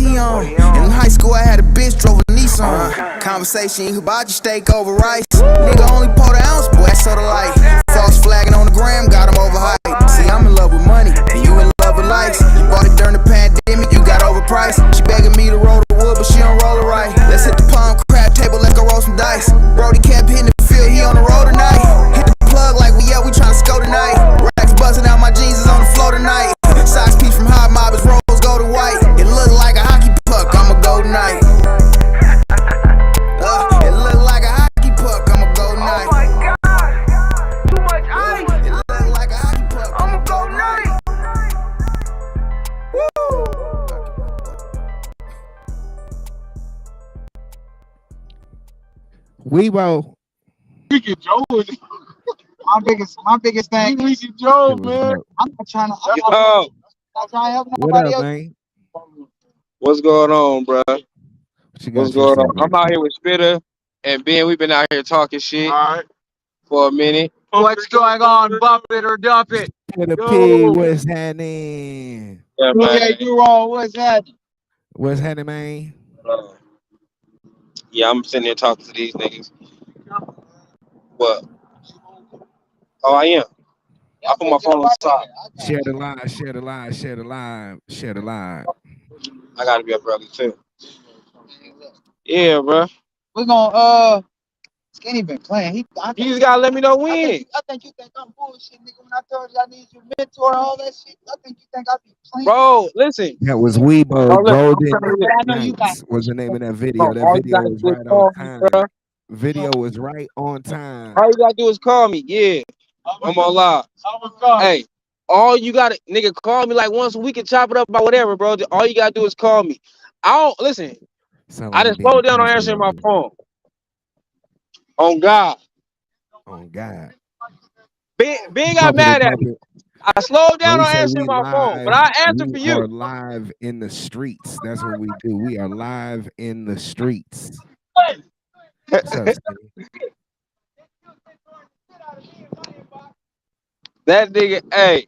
he on? In high school, I had a bitch, drove a Nissan. Conversation, you about your steak over rice. Nigga only pour the ounce, boy, that's sort of light. False flagging on the gram, got him overhyped. See, I'm in love with money, and you in love with lights. You bought it during the pandemic, you got overpriced. She begging me to roll the wood, but she don't roll it right. Let's hit the palm crab table, let go roll some dice. Brody kept hitting the field, he on the road tonight. Hit the plug like we tryna score tonight. Racks buzzing out, my jeans is on the floor tonight. Socks piece from Hot Mob, his rolls go to white. It look like a hockey puck, I'm a Golden Knight. It look like a hockey puck, I'm a Golden Knight. Oh my God, too much ice. It look like a hockey puck, I'm a Golden Knight. Woo! Weebo. Ricky Joe. My biggest thing is Ricky Joe, man. I'm not trying to help What nobody up, else. man? What's going on, bro? What you got What's to going say, on? man? I'm out here with Spitter and Ben. We've been out here talking shit All right. for a minute. What's going on? Bump it or dump it. To the Yo. P, what's happening? Yeah, Okay, you all, what's that? What's happening, man? Yeah, I'm sitting there talking to these niggas. What? Oh, I am. I put my phone on the side. Share the live, share the live, share the live, share the live. I gotta be up early too. Yeah, bro. We're gonna Skinny been playing. You just gotta let me know when. I think you think I'm bullshit, nigga. When I told you I need your mentor and all that shit, I think you think I be playing. Bro, listen. That was Weebo. Oh, look, Golden I know you got Nights was the name of that video. Bro, That all you video gotta was do is right call on me, time. bro. Video was right on time. All you gotta do is call me. Yeah, I'm on live. Hey, all you gotta, nigga, call me like once a week and chop it up about whatever, bro. All you gotta do is call me. I don't listen. Sound I like just you being slowed down on a answering my customer. phone. On God. Oh God. Ben got Bump it or mad at dump me. it. I slowed When down we on say answering we my phone, but live, I answered for we are you. live in the streets. That's what we do. We are live in the streets. What's up, Skinny? That nigga, hey,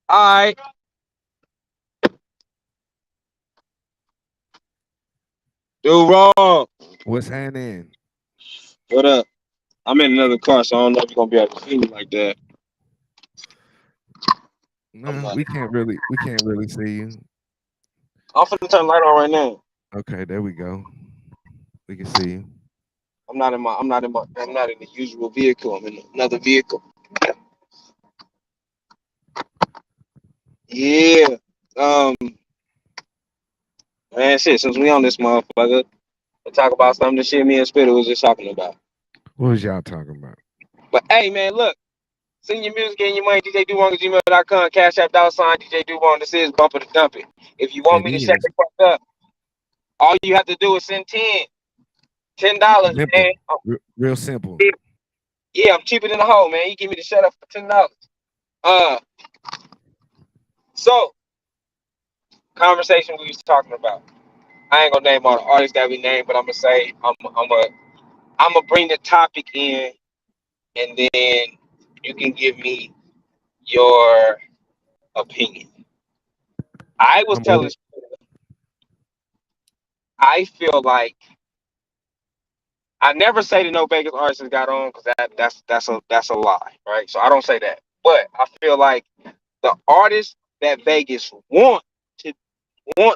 all right. Do wrong. What's happening? What up? I'm in another car, so I don't know if you're gonna be able to see me like that. No, we can't really see you. I'm finna turn the light on right now. Okay, there we go. We can see you. I'm not in the usual vehicle. I'm in another vehicle. Yeah. Man, shit, since we on this motherfucker, let's talk about some of the shit me and Spitter was just talking about. What was y'all talking about? But hey, man, look. Send your music and your money, DJDuwong@gmail.com, Cash App, $ DJ Duwong. This is Bump It or Dump It. If you want It me to shut is the fuck up, all you have to do is send $10, simple. man. Real simple. Yeah, I'm cheaper than the hoe, man. You give me the shut up for $10. So conversation we was talking about. I ain't gonna name all the artists that we named, but I'm gonna say I'm gonna bring the topic in, and then you can give me your opinion. I was I'm telling, with I feel like I never say that no Vegas artists got on because that's a lie, right? So I don't say that, but I feel like the artists that Vegas wants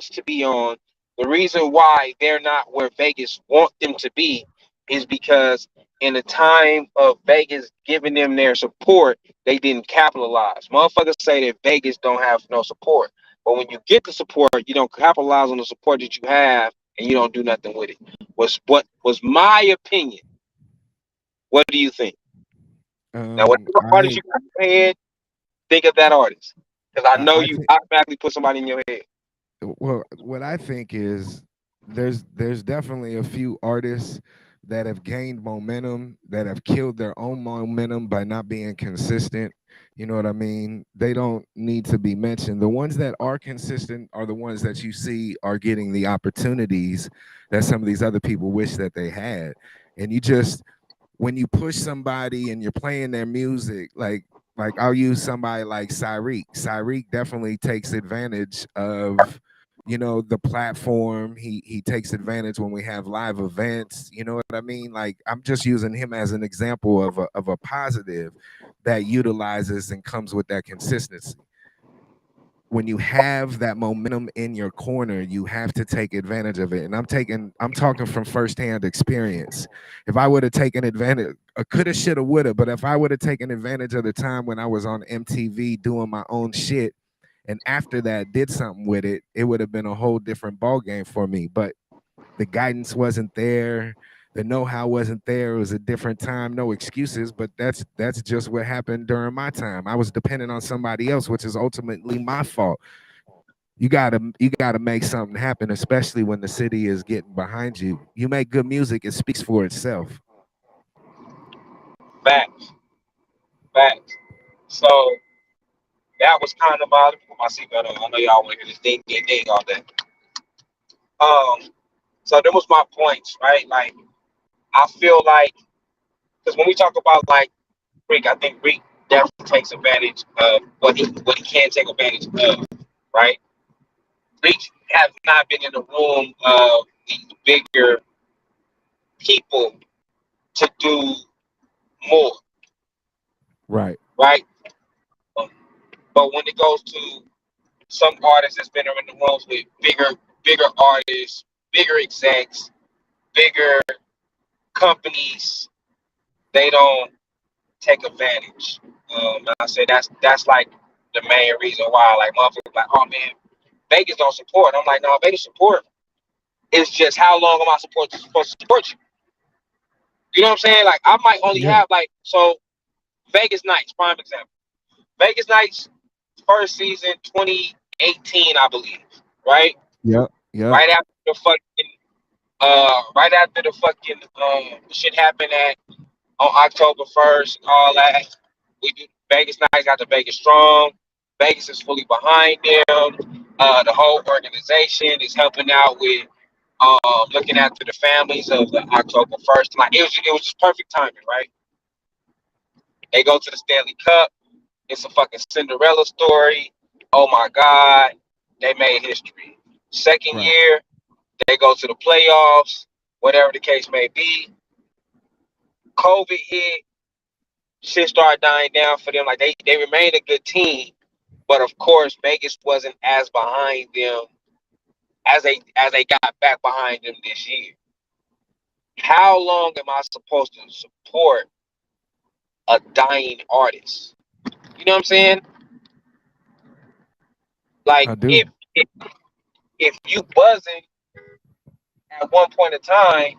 to be on, the reason why they're not where Vegas want them to be is because in the time of Vegas giving them their support, they didn't capitalize. Motherfuckers say that Vegas don't have no support, but when you get the support, you don't capitalize on the support that you have, and you don't do nothing with it. What was my opinion? What do you think? Now, whatever artist you got in your head, think of that artist, because I know you automatically put somebody in your head. Well, what I think is there's definitely a few artists that have gained momentum, that have killed their own momentum by not being consistent. You know what I mean? They don't need to be mentioned. The ones that are consistent are the ones that you see are getting the opportunities that some of these other people wish that they had. And you just, when you push somebody and you're playing their music, like I'll use somebody like Cyreek. Cyreek definitely takes advantage of you know, the platform. He takes advantage when we have live events. You know what I mean? Like, I'm just using him as an example of a positive that utilizes and comes with that consistency. When you have that momentum in your corner, you have to take advantage of it. And I'm talking from firsthand experience. If I would have taken advantage, coulda, shoulda, woulda, but if I would have taken advantage of the time when I was on MTV doing my own shit, and after that did something with it, it would have been a whole different ball game for me. But the guidance wasn't there, the know-how wasn't there. It was a different time, no excuses, but that's just what happened during my time. I was dependent on somebody else, which is ultimately my fault. You gotta make something happen, especially when the city is getting behind you. You make good music, it speaks for itself. Facts. Facts. So that was kind of my, let me put my seatbelt on. I know y'all want to hear this ding ding ding all day. So that was my points, right? Like, I feel like, because when we talk about like Reek, I think Reek definitely takes advantage of what he can take advantage of, right? Reek has not been in the room of these bigger people to do more, Right. right? But when it goes to some artists that's been in the rooms with bigger artists, bigger execs, bigger companies, they don't take advantage. I say that's like the main reason why, like, motherfuckers like, oh man, Vegas don't support. I'm like, no, Vegas support. It's just how long am I supposed to support you? You know what I'm saying? Like, I might only have like, so Vegas Nights, prime example. Vegas Nights first season 2018, I believe, right? Yep. Right after the fucking shit happened on October 1st, all that. We do Vegas Nights, got the Vegas Strong. Vegas is fully behind them. The whole organization is helping out with looking after the families of the October 1st. Like, it was just perfect timing, right? They go to the Stanley Cup. It's a fucking Cinderella story. Oh my God, they made history. Second year, they go to the playoffs, whatever the case may be. COVID hit, shit started dying down for them. Like, they remained a good team, but of course Vegas wasn't as behind them as they got back behind them this year. How long am I supposed to support a dying artist? You know what I'm saying? Like, if you buzzing at one point in time,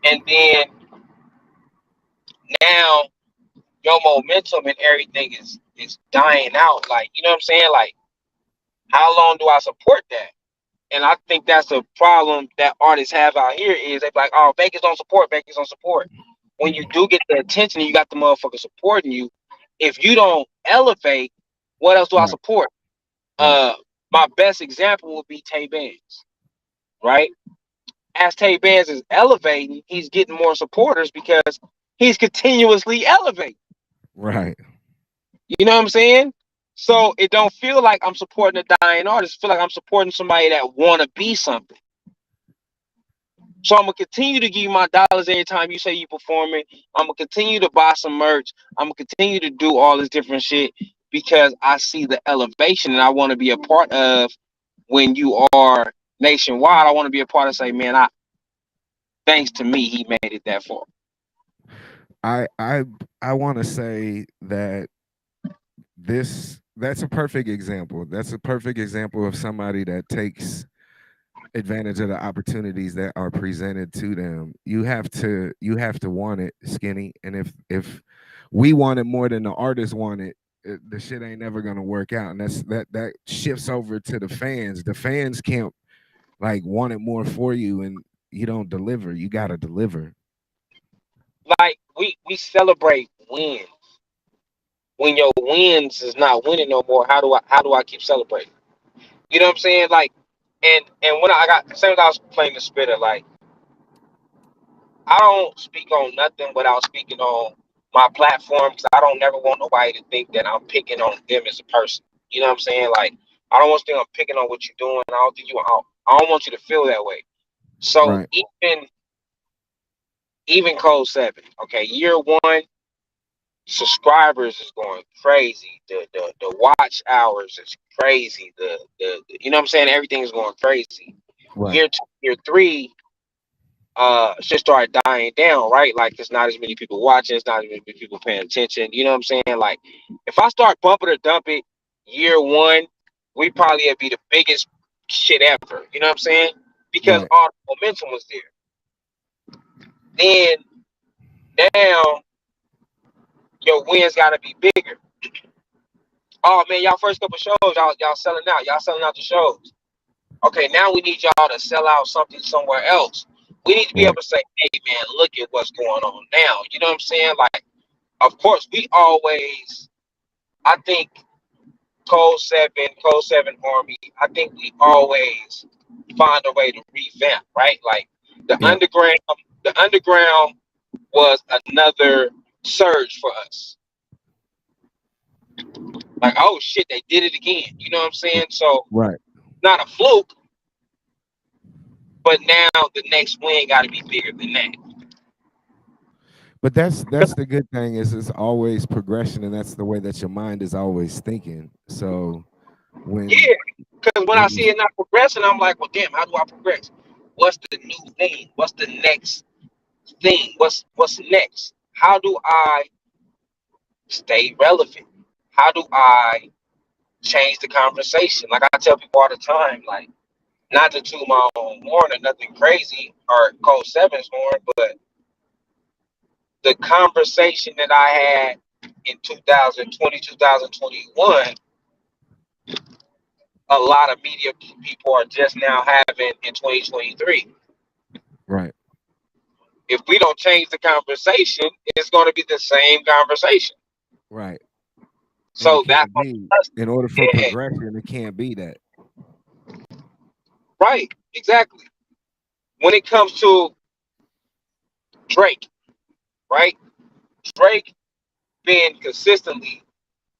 and then now your momentum and everything is dying out, like, you know what I'm saying? Like, how long do I support that? And I think that's a problem that artists have out here is they be like, oh, Vegas don't support. When you do get the attention and you got the motherfucker supporting you, if you don't elevate, what else do I support? My best example would be Tay Bands, right? As Tay Bands is elevating, he's getting more supporters because he's continuously elevating. Right. You know what I'm saying? So it don't feel like I'm supporting a dying artist. I feel like I'm supporting somebody that want to be something. So I'm going to continue to give you my dollars every time you say you performing. I'm going to continue to buy some merch. I'm going to continue to do all this different shit because I see the elevation and I want to be a part of when you are nationwide. I want to be a part of, say, man, thanks to me, he made it that far. I want to say that that's a perfect example. That's a perfect example of somebody that takes advantage of the opportunities that are presented to them. You have to want it, Skinny. And if we want it more than the artist want it, the shit ain't never gonna work out. And that shifts over to the fans. The fans can't like want it more for you, and you don't deliver. You gotta deliver. Like, we celebrate wins. When your wins is not winning no more, how do I keep celebrating? You know what I'm saying? Like, and when I got same as I was playing the spitter, like, I don't speak on nothing without speaking on my platform because I don't never want nobody to think that I'm picking on them as a person. You know what I'm saying? Like, I don't want you to think I'm picking on what you're doing. I don't want you to feel that way. So Right. even Code 7, okay, year one, subscribers is going crazy. The watch hours is crazy. The you know what I'm saying? Everything is going crazy. Right. Year 2, year 3, should start dying down, right? Like it's not as many people watching, it's not as many people paying attention. You know what I'm saying? Like if I start bumping or dumping year one, we probably would be the biggest shit ever. You know what I'm saying? Because Right. all the momentum was there. Then now your wins gotta be bigger. Oh man, y'all first couple shows, y'all selling out. Y'all selling out the shows. Okay, now we need y'all to sell out something somewhere else. We need to be Right. able to say, hey man, look at what's going on now. You know what I'm saying? Like, of course, I think Code 7 Army, I think we always find a way to revamp, right? Like the Yeah. underground was another surge for us. Like, oh shit, they did it again. You know what I'm saying? So Right. not a fluke, but now the next win got to be bigger than that. But that's the good thing is it's always progression, and that's the way that your mind is always thinking. So when Yeah, because when I when see you, it not progressing, I'm like, well, damn, how do I progress? What's the new thing? What's the next thing? What's next? How do I stay relevant? How do I change the conversation? Like I tell people all the time, like not to toot my own horn or nothing crazy or Code 7's horn, but the conversation that I had in 2020, 2021, a lot of media people are just now having in 2023. right. If we don't change the conversation, it's going to be the same conversation. Right. And So it that's can't be us. in order for Yeah, progression, it can't be that. right, exactly. When it comes to Drake, right? Drake being consistently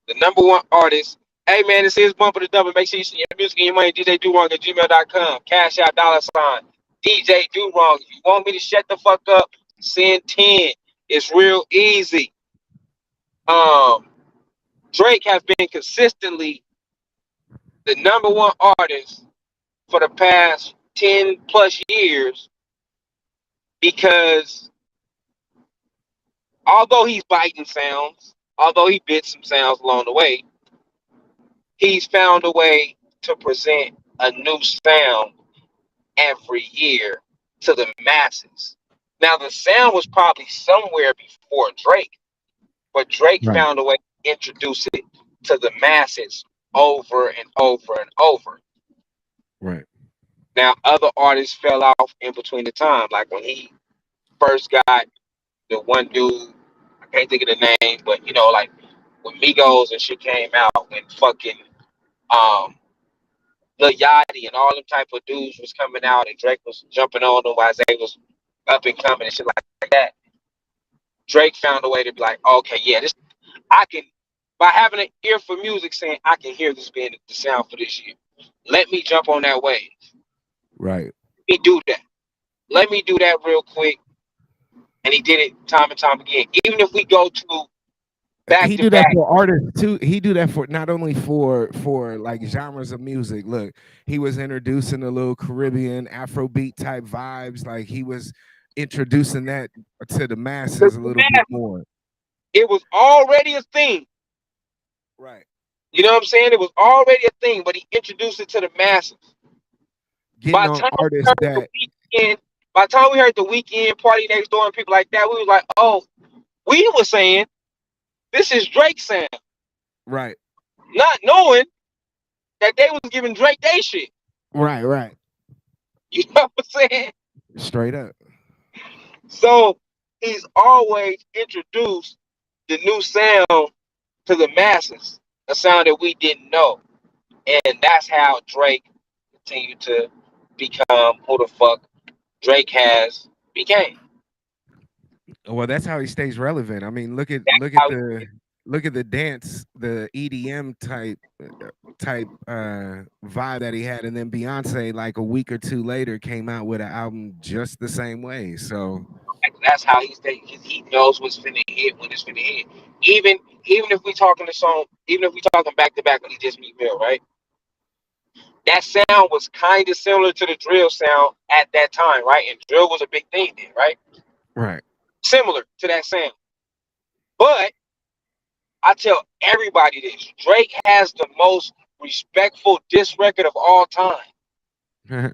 the number one artist. Hey man, this is Bumper the Double. Make sure you send your music and your money DJ Do Wrong at gmail.com. Cash out $ DJ Do Wrong. If you want me to shut the fuck up, send 10. It's real easy. Drake has been consistently the number one artist for the past 10 plus years because although he's biting sounds, although he bit some sounds along the way, he's found a way to present a new sound every year to the masses. Now, the sound was probably somewhere before Drake, but Drake Right. found a way to introduce it to the masses over and over and over. Right. Now, other artists fell off in between the time. Like when he first got the one dude, I can't think of the name, but you know, like when Migos and shit came out, when fucking Lil Yachty and all them type of dudes was coming out, and Drake was jumping on them while they was up and coming and shit like that. Drake found a way to be like, okay, yeah, this I can by having an ear for music, saying I can hear this being the sound for this year. Let me jump on that wave. Right. Let me do that. Let me do that real quick. And he did it time and time again. Even if we go to back He to do that back, for artists too. He do that for not only for like genres of music. Look, he was introducing a little Caribbean Afrobeat type vibes. Like he was introducing that to the masses a little bit more. it was already a thing. Right. You know what I'm saying? It was already a thing, but he introduced it to the masses. Getting By the on time we artists heard that by the time we heard the Weekend, Party Next Door, and people like that, we was like, oh, we were saying this is Drake's sound, right. not knowing that they was giving Drake their shit. Right. Right. You know what I'm saying? Straight up. So he's always introduced the new sound to the masses, a sound that we didn't know. And that's how Drake continued to become who the fuck Drake has became. Well, that's how he stays relevant. I mean, look at That's how the look at the dance, the EDM type vibe that he had, and then Beyonce, like a week or two later, came out with an album just the same way. So That's how he's thinking. He knows what's finna hit when it's finna hit. Even if we talking the song, even if we talking back to back when he just Meek Mill, right? That sound was kind of similar to the drill sound at that time, right? And drill was a big thing then, right? right, Similar to that sound. But I tell everybody this: Drake has the most respectful diss record of all time.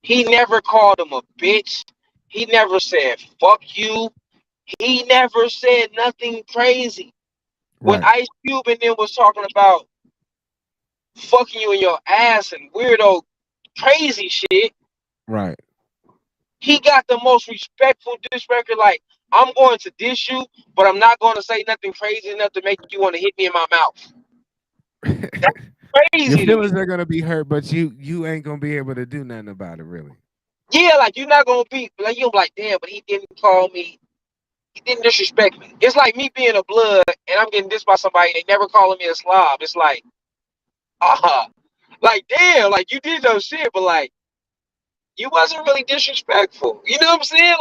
He never called him a bitch. He never said fuck you. He never said nothing crazy. When right, Ice Cube and them was talking about fucking you in your ass and weirdo crazy shit, right. he got the most respectful diss record. Like, I'm going to diss you, but I'm not going to say nothing crazy enough to make you want to hit me in my mouth. That's Your crazy to me. feelings are gonna be hurt, but you ain't gonna be able to do nothing about it, really. Yeah, like you're not gonna be like you'll be like, damn, but he didn't call me. He didn't disrespect me. It's like me being a blood and I'm getting dissed by somebody. They never calling me a slob. It's like, like damn, like you did those shit, but like you wasn't really disrespectful. You know what I'm saying?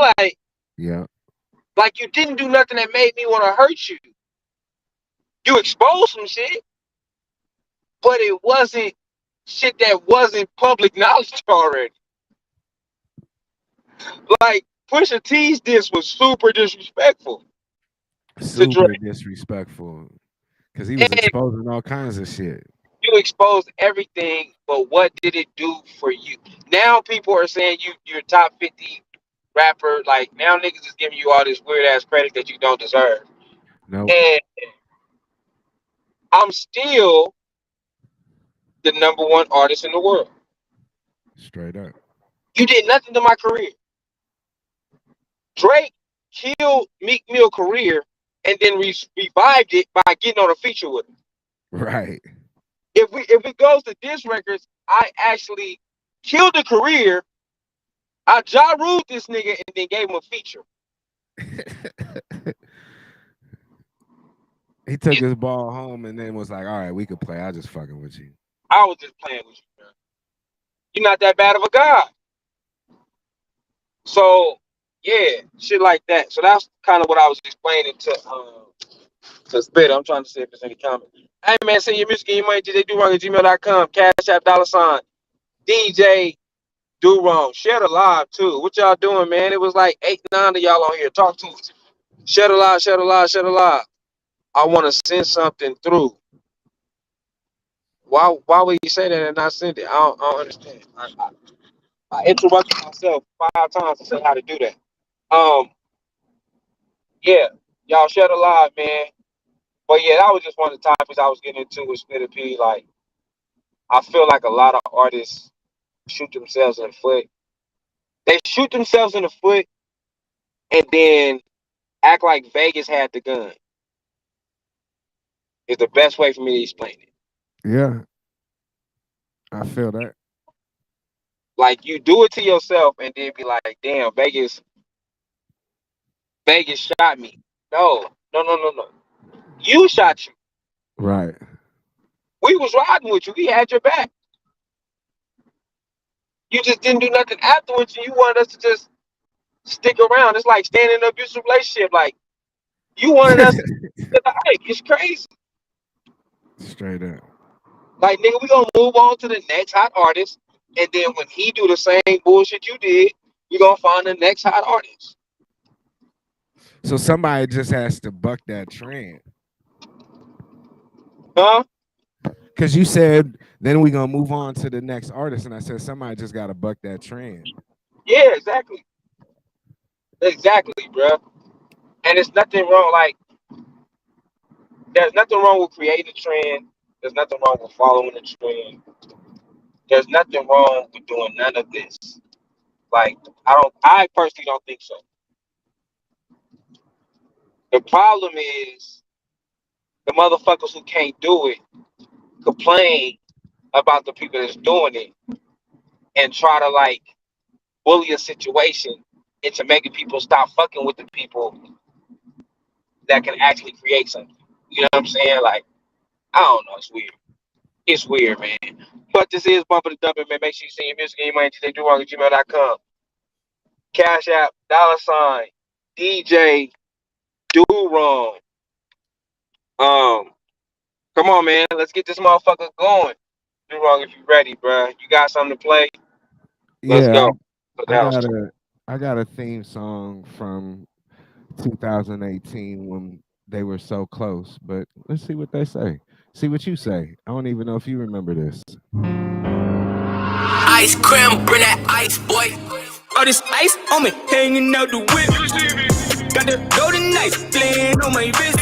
Yeah, Like you didn't do nothing that made me want to hurt you. You exposed some shit, but it wasn't shit that wasn't public knowledge already. Like Pusha T's diss was super disrespectful to super Drake. disrespectful because he was And exposing all kinds of shit. you exposed everything, but what did it do for you? Now people are saying you're a top 50 rapper. Like now niggas is giving you all this weird ass credit that you don't deserve. Nope, And I'm still the number one artist in the world. straight up. You did nothing to my career. Drake killed Meek Mill career and then revived it by getting on a feature with him. Right. If it goes to diss records, I actually killed the career. I Ja Ruled this nigga and then gave him a feature. He took his ball home and then was like, "All right, we could play. I just fucking with you." I was just playing with you, man. You're not that bad of a guy. So yeah, shit like that. So that's kind of what I was explaining to Spit. I'm trying to see if there's any comment. Hey man, send your music and your money to DJDurong@gmail.com. Cash App $ DJ Do Wrong. Share the live too. What y'all doing, man? It was like 8, 9 of y'all on here. Talk to us. Share the live, share the live, share the live. I want to send something through. Why would you say that and not send it? I don't understand. I interrupted myself 5 times to say how to do that. Yeah, y'all share the live, man. But yeah, that was just one of the topics I was getting into with Spitter P. Like, I feel like a lot of artists shoot themselves in the foot. They shoot themselves in the foot and then act like Vegas had the gun. Is the best way for me to explain it. Yeah, I feel that. Like you do it to yourself and then be like, damn, Vegas shot me. No. You shot you. Right. We was riding with you. We had your back. You just didn't do nothing afterwards and you wanted us to just stick around. It's like staying in an abusive relationship. Like you wanted us to the hike. It's crazy. Straight up. Like nigga, we gonna move on to the next hot artist. And then when he do the same bullshit you did, we gonna find the next hot artist. So somebody just has to buck that trend. Huh? Because you said then we gonna move on to the next artist, and I said somebody just gotta buck that trend. Yeah, exactly. Exactly, bro. And it's nothing wrong. Like, there's nothing wrong with creating a trend. There's nothing wrong with following the trend. There's nothing wrong with doing none of this. Like, I personally don't think so. The problem is the motherfuckers who can't do it complain about the people that's doing it and try to like bully a situation into making people stop fucking with the people that can actually create something. You know what I'm saying? Like, I don't know. It's weird. It's weird, man. But this is Bumper the Dumping, man. Make sure you send your music and your money to DJDurong@gmail.com. Cash App, $ DJ Do Wrong. Come on, man. Let's get this motherfucker going. Do Wrong if you ready, bro. You got something to play? Let's Yeah, go. I got a theme song from 2018 when they were so close, but let's see what they say. See what you say. I don't even know if you remember this. Ice cream, bring that ice, boy. All this ice on me, hanging out the whip. Got the golden knife, playing on my wrist.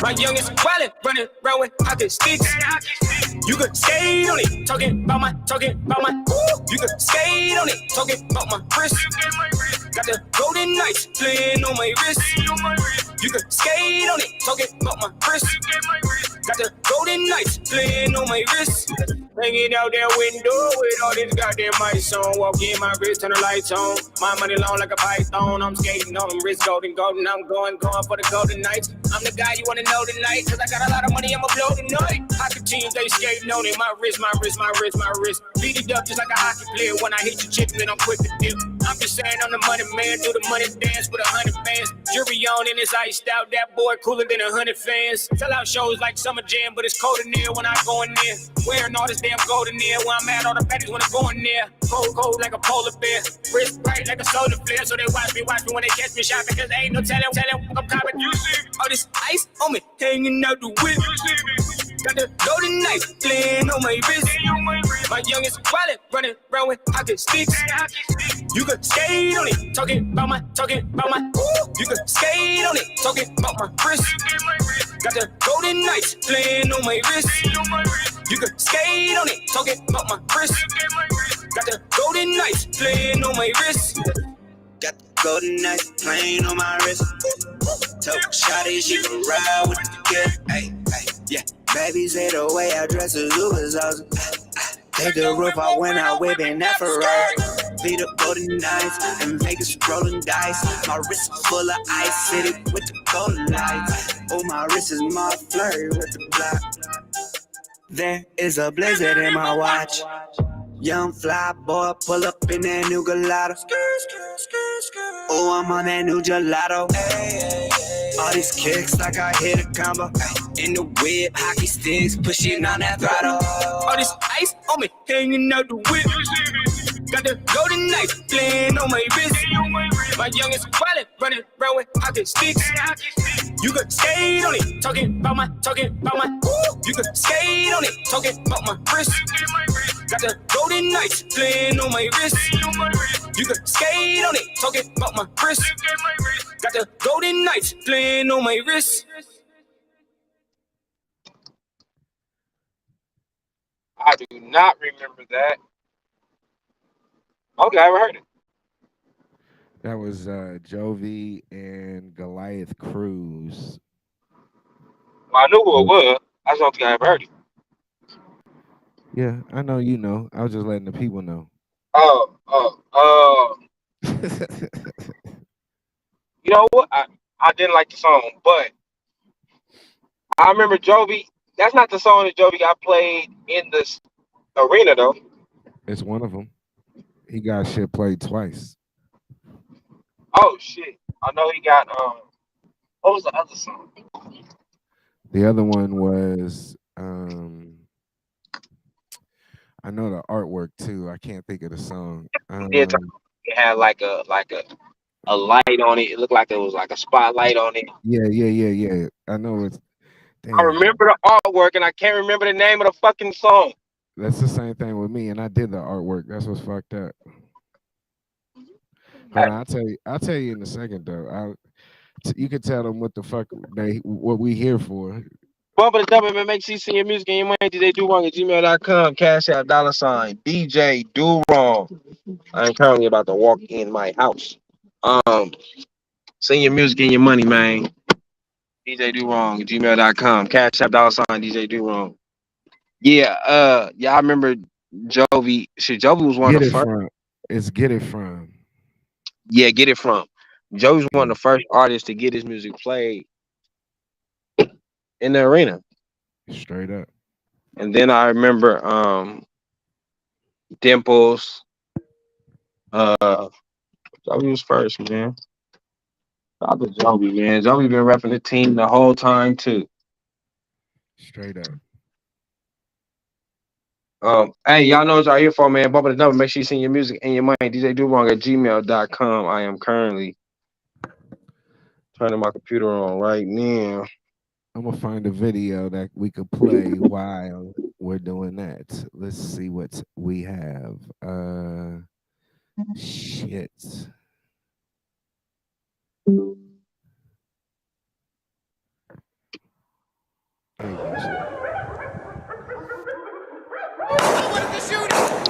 My youngest wildin', running around with hockey sticks. You could skate on it, talking about my. You could skate on it, talking about my wrist. Got the golden knights playing on my wrist. You could skate on it, talking about my wrist. Got the golden knights playing on my wrist. Hanging out that window with all this goddamn ice on. Walk in my wrist, turn the lights on. My money long like a python. I'm skating on them wrist golden. I'm going for the golden knights. I'm the guy you wanna know tonight, cause I got a lot of money, I'ma blow tonight. Hockey teams, they skating on it. My wrist. Beat it up just like a hockey player. When I hit your chicken, then I'm quick to dip. I'm just saying I'm the money man, do the money dance with 100 bands. Jury on and it's iced out, that boy cooler than 100 fans. Sell out shows like Summer Jam, but it's cold in there when I go in there. Wearing all this damn gold in there, where I'm at, all the baddies wanna go in there. Cold like a polar bear, wrist bright like a solar flare. So they watch me when they catch me shopping, cause they ain't no telling I'm copping. You see all this ice on me, hanging out the whip. Got the golden knife playing on my wrist. My youngest wildin', running around with hockey sticks. You could skate on it, talking about my. You could skate on it, talking about my wrist. Got the golden knights playing on my wrist. You could skate on it, talking about my wrist. Got the golden knights playing on my wrist. Got the golden knights playing on my wrist. Told shawty she can ride with the kid. Ay, yeah. Baby say the way I dress is super awesome. Take the roof off when I whip in that Ferrari. Beat up golden nights and Vegas rolling dice. My wrist full of ice, city with the golden lights. Oh, my wrist is my flurry with the black. There is a blizzard in my watch. Young fly boy, pull up in that new gelato. Oh, I'm on that new gelato. All these kicks like I hit a combo. In the whip, hockey sticks, pushing on that throttle. All this ice on me, hanging out the whip. Got the golden knife playing on my wrist. My youngest wildin', running around with hockey sticks. You could skate on it, talking about my. You could skate on it, talking about my wrist. Got the golden knights playing on my wrist. You could skate on it, talking about my wrist. Got the golden knights playing on my wrist. I do not remember that. Okay, I haven't heard it. That was Jovi and Goliath Cruz. Well, I knew who it was. I just don't think I ever heard it. Yeah, I know you know. I was just letting the people know. You know what? I didn't like the song, but I remember Jovi. That's not the song that Jovi got played in the arena, though. It's one of them. He got shit played twice. Oh shit! I know he got what was the other song? The other one was I know the artwork too. I can't think of the song. It had like a light on it. It looked like it was like a spotlight on it. Yeah. I know it's. Damn. I remember the artwork, and I can't remember the name of the fucking song. That's the same thing with me, and I did the artwork. That's what's fucked up. But I'll tell you in a second though. You can tell them what the fuck what we here for. Bumper the Dumping, man. Make sure you send your music and your money. DJDurong@gmail.com. Cash App, $ DJ Do Wrong. I'm currently about to walk in my house. Send your music and your money, man. DJDurong@gmail.com. Cash App, $ DJ Do Wrong. Yeah, I remember Jovi. Shit, Jovi was one of the first. It's Get It From. Yeah, Get It From. Jovi's one of the first artists to get his music played in the arena. Straight up. And then I remember Dimples. Joey was first, man. Shout out to Joey, man. Joey been repping the team the whole time too. Straight up. Hey, y'all know what y'all here for, man. Bump the number. Make sure you send your music and your money. DJDoWrong@gmail.com. I am currently turning my computer on right now. I'm gonna find a video that we could play while we're doing that. Let's see what we have. Shit.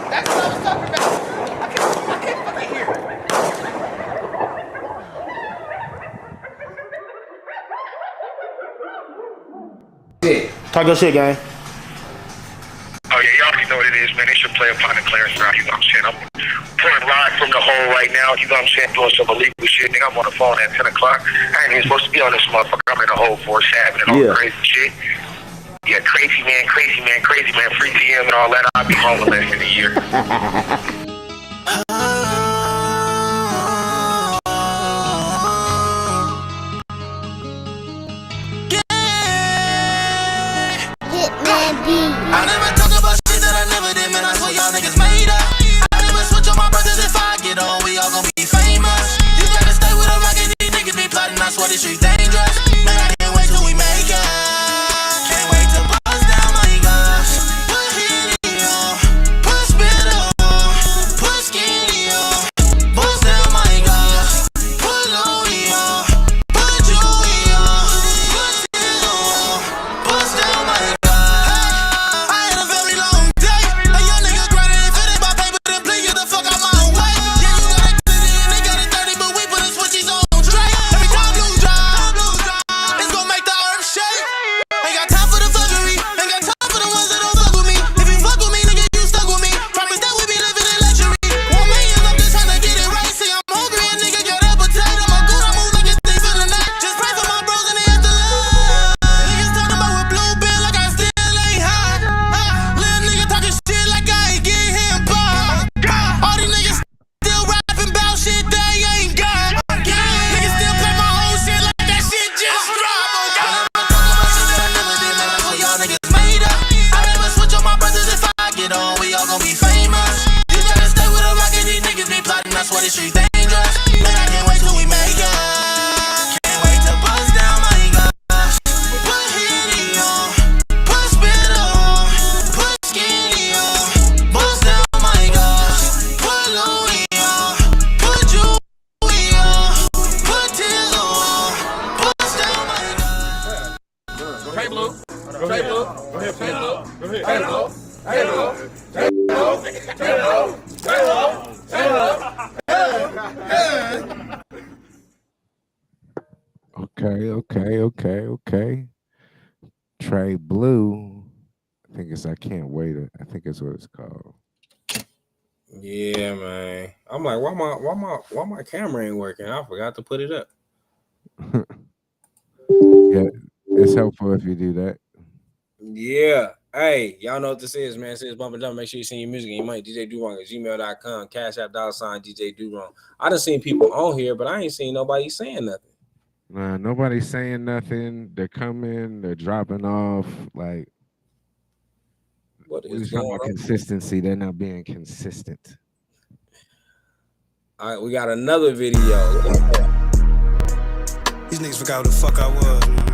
That's what I was talking about. I can't fucking hear. Talk your shit, gang. Oh yeah, y'all already know what it is, man. They should play upon the Clarence round, you know what I'm saying? I'm pouring live from the hole right now, you know what I'm saying? Doing some illegal shit. Nigga, I'm on the phone at 10 o'clock. I ain't even supposed to be on this motherfucker. I'm in the hole for happening all crazy shit. Yeah, crazy man, free TM and all that. I'll be home less than a year. I never talk about shit that I never did, man. I swear y'all niggas made up. I never switch on my brothers. If I get on, we all gon' be famous. You gotta stay with a rock and these niggas be plotting. I swear this shit dangerous. Man, I can't wait till we make it. Can't wait to bust down my guns. Put Henny on, put spit on, put skinny on. Bust down my guns. Put Louis on, put Chewy on, put Tiz on. Bust down my guns. Okay. Trey Blue. I think it's I Can't Wait. I think that's what it's called. Yeah, man. I'm like, why my camera ain't working? I forgot to put it up. Yeah, it's helpful if you do that. Yeah. Hey, y'all know what this is, man. This is Bump and Dump. Make sure you send your music and your money. DJDoWrong@gmail.com. Cash App $sign DJDoWrong. I done seen people on here, but I ain't seen nobody saying nothing. Nah, nobody's saying nothing. They're coming. They're dropping off. Like, what we're is talking going about on? consistency. They're not being consistent. All right, we got another video. These niggas forgot who the fuck I was, man.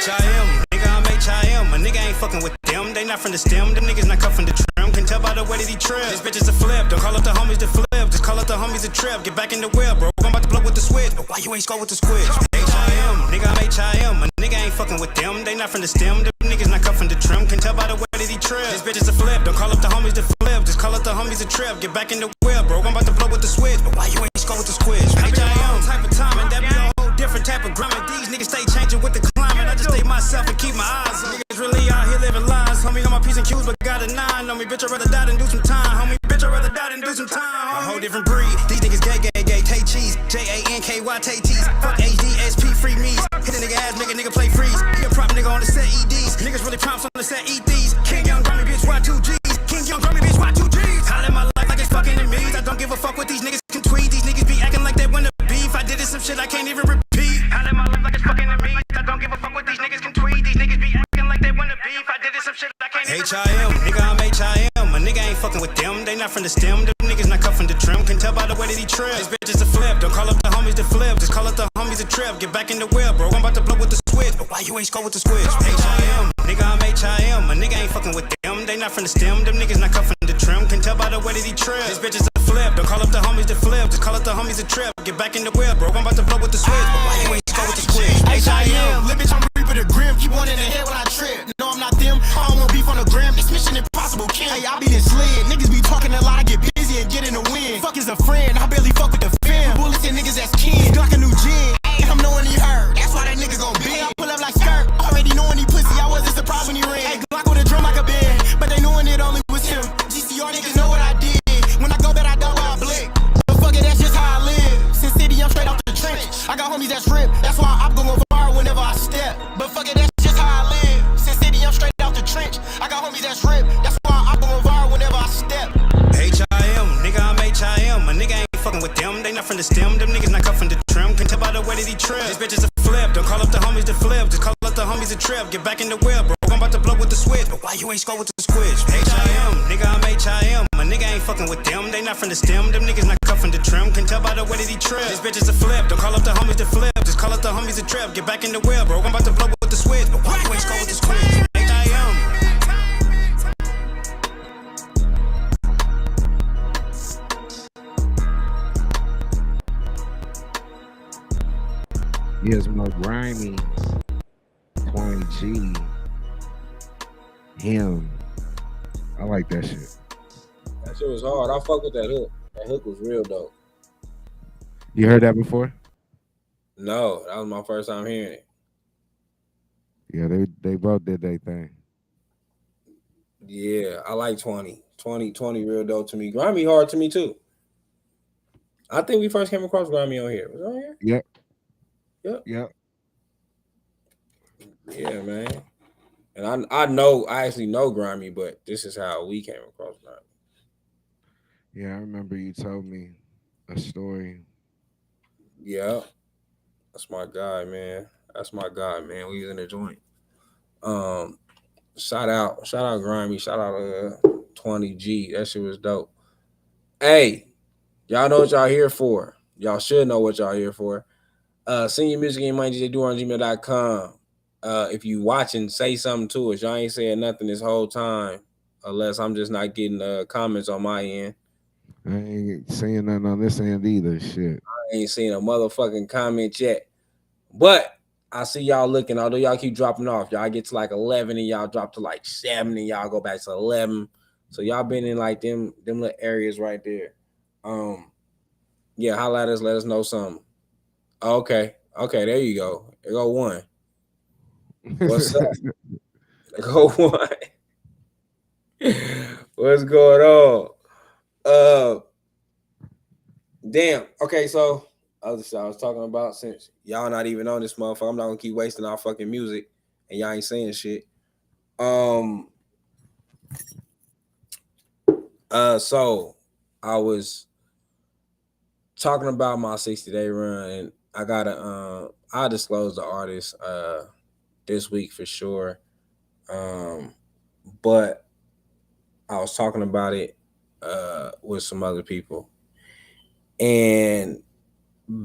H.I.M. Nigga, I'm H.I.M. A nigga ain't fucking with them. They not from the stem. Them niggas not cut from the trim. Can tell by the way that he trip. These bitches a flip. Don't call up the homies to flip. Just call up the homies to trip. Get back in the wheel, bro. I'm about to blow with the switch. But why you ain't score with the squid? H.I.M. Nigga, I'm H.I.M. A nigga ain't fucking with them. They not from the stem. Them niggas not cut from the trim. Can tell by the way that he trip. These bitches a flip. Don't call up the homies to flip. Just call up the homies to trip. Get back in the wheel, bro. I'm about to blow with the switch. But why you ain't score with the squid? H.I.M. type of time, and that be a whole different type of grammar. These niggas stay changing with the climate. I just stay myself and keep my eyes on. Niggas really out here living lies. Homie, on my P's and Q's, but got a 9 on me. Bitch, I'd rather die than do some time. Homie, bitch, I'd rather die than tryna do some time. A whole different breed. These niggas gay, take cheese. J-A-N-K-Y, take tease. Fuck HDSP, free me's. Hit a nigga ass, make a nigga play freeze. He a prop nigga on the set, EDs. Niggas really prompts on the set, eat these. King Young Grammy, bitch, Y2Gs. King Young Grammy, bitch, Y2Gs. I live my life like it's fucking enemies. I don't give a fuck what these niggas can tweet. These niggas be acting like they wanna beef. I did it some shit I can't even repeat. I live my life like it's fucking enemies. I don't give a fuck what these niggas can tweet. These niggas be acting like they wanna beef. I did it some shit I can't even repeat. H.I.M., nigga, I'm H.I.M. A nigga ain't fucking with them. They not from the stem. Them niggas not cut from the trim. Can tell by the way that he trip. This bitch is a flip. Don't call up the homies to flip. Just call up the homies a trip. Get back in the wheel, bro. I'm about to blow with the switch. But why you ain't score with the switch? H.I.M. Nigga, I'm H.I.M. A nigga ain't fucking with them. They not from the stem. Them niggas not cut from the trim. Can tell by the way that he trip. This bitch is a flip. Don't call up the homies to flip. Just call up the homies a trip. Get back in the wheel, bro. I'm about to blow with the switch. But why you ain't score with the switch? H.I.M. Little bitch, I'm reaper the grim. Keep one in the head when I trip. No, I'm not them. I don't want beef on the gram. This mission impossible, Kim. Hey, I be this slid. Niggas be talking a lot. I get busy and get in the wind. Fuck is a friend. I barely fuck with the fam. Bullets and niggas that's kin. Glock a new gin. Hey, I'm knowing he heard. That's why that nigga gon' be. I pull up like skirt. Already knowing he pussy. I wasn't surprised when he ran. Hey, Glock with a drum like a band. But they knowing it only was him. GCR niggas know what I did. When I go back, I double, I blick. But fuck it, that's just how I live. Sin City, I'm straight off the trench. I got homies that's ripped. That's why I'm going far whenever I step. But fuck it, that's just how I live. Sin City, I'm straight off the trench. I got homies that's ripped. That's why I'm going far whenever I step. H.I.M. Nigga, I'm H.I.M. A nigga ain't fucking with them. They not from the stem. Them niggas not cut from the trim. Can tell by the way that he trip. This bitch is a flip. Don't call up the homies to flip. Just call up the homies a trip. Get back in the wheel, bro. I'm about to blow with the switch. But why you ain't score with the switch? H.I.M. Nigga, I'm H.I.M. A nigga ain't fucking with them. They not from the stem. Them niggas not cut from the trim. Can tell by the way that he trip. This bitch is a flip. Don't call up the homies to flip. Just call up the homies a trip. Get back in the wheel, bro. I'm about to blow with the switch. But why you ain't score with the switch? H.I.M. Here's more grimy. 20G. Him. I like that shit. That shit was hard. I fuck with that hook. That hook was real dope. You heard that before? No, that was my first time hearing it. Yeah, they both did their thing. Yeah, I like 20 real dope to me. Grimy hard to me too. I think we first came across Grimy on here. Was it on here? Yep. Yep. Yeah, man. And I actually know Grimy, but this is how we came across Grimy. Yeah, I remember you told me a story. Yeah. That's my guy, man. We was in the joint. Shout out Grimy. Shout out 20G. That shit was dope. Hey, y'all know what y'all here for. Y'all should know what y'all here for. Send your music in DJDuron@gmail.com. If you watching, say something to us. Y'all ain't saying nothing this whole time, unless I'm just not getting comments on my end. I ain't saying nothing on this end either. Shit. I ain't seen a motherfucking comment yet. But I see y'all looking, although y'all keep dropping off. Y'all get to like 11 and y'all drop to like 7 and y'all go back to 11. So y'all been in like them little areas right there. Yeah, holla at us, let us know something. Okay, there you go. There go one. What's up? There go one. What's going on? Damn. Okay, so other shit I was talking about, since y'all not even on this motherfucker, I'm not gonna keep wasting our fucking music and y'all ain't saying shit. So I was talking about my 60-day run, and I gotta I'll disclose the artist this week for sure. But I was talking about it with some other people, and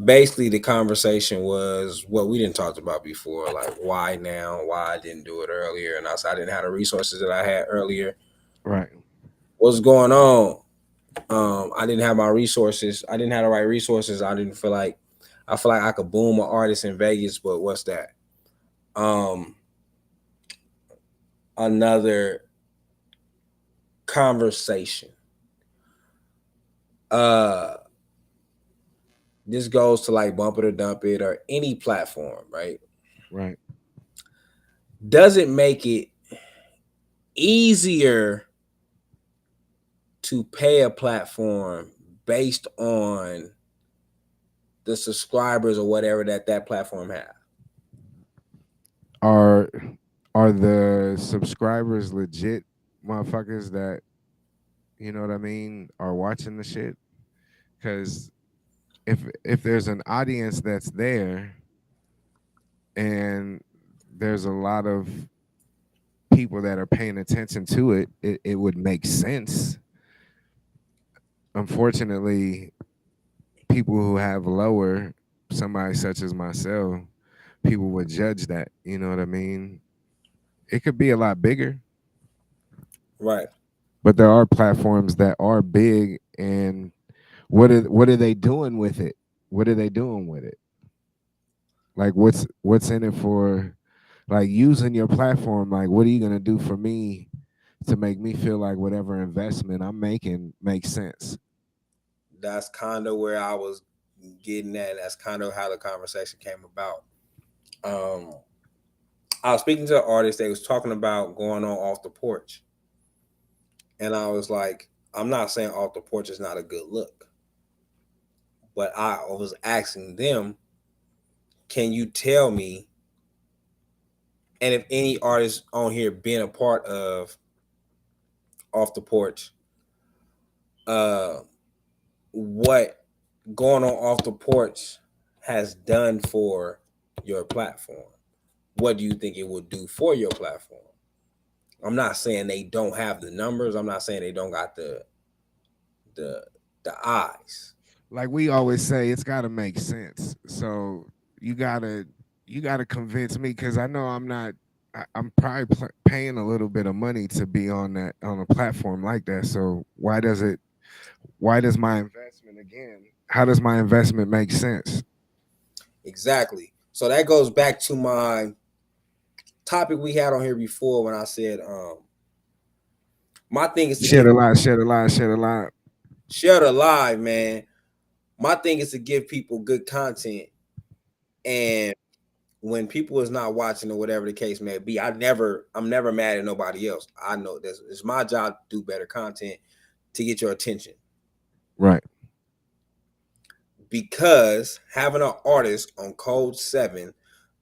basically the conversation was what we didn't talk about before, like why now, why I didn't do it earlier, and I said I didn't have the resources that I had earlier. Right. What's going on? I didn't have my resources. I didn't have the right resources. I feel like I could boom an artist in Vegas, but what's that? Another conversation. This goes to like Bump It or Dump It or any platform, right? Right. Does it make it easier to pay a platform based on the subscribers or whatever that platform have? Are the subscribers legit motherfuckers that, you know what I mean, are watching the shit? Because if there's an audience that's there and there's a lot of people that are paying attention to it, it would make sense. Unfortunately, people who have lower, somebody such as myself, people would judge that, you know what I mean? It could be a lot bigger. Right. But there are platforms that are big, and what are they doing with it? What are they doing with it? Like what's in it for, like, using your platform? Like, what are you gonna do for me to make me feel like whatever investment I'm making makes sense? That's kind of where I was getting at. That's kind of how the conversation came about. I was speaking to an artist. They was talking about going on Off the Porch, and I was like, I'm not saying Off the Porch is not a good look, but I was asking them, can you tell me, and if any artists on here been a part of Off the Porch, what going on Off the Porch has done for your platform? What do you think it would do for your platform? I'm not saying they don't have the numbers. I'm not saying they don't got the eyes. Like we always say, it's got to make sense. So you gotta convince me, because I know I'm probably paying a little bit of money to be on a platform like that. So why does my investment, again, how does my investment make sense? Exactly. So that goes back to my topic we had on here before when I said, my thing is to share the live, man. My thing is to give people good content, and when people is not watching or whatever the case may be, I'm never mad at nobody else. I know it's my job to do better content to get your attention. Right. Because having an artist on Code 7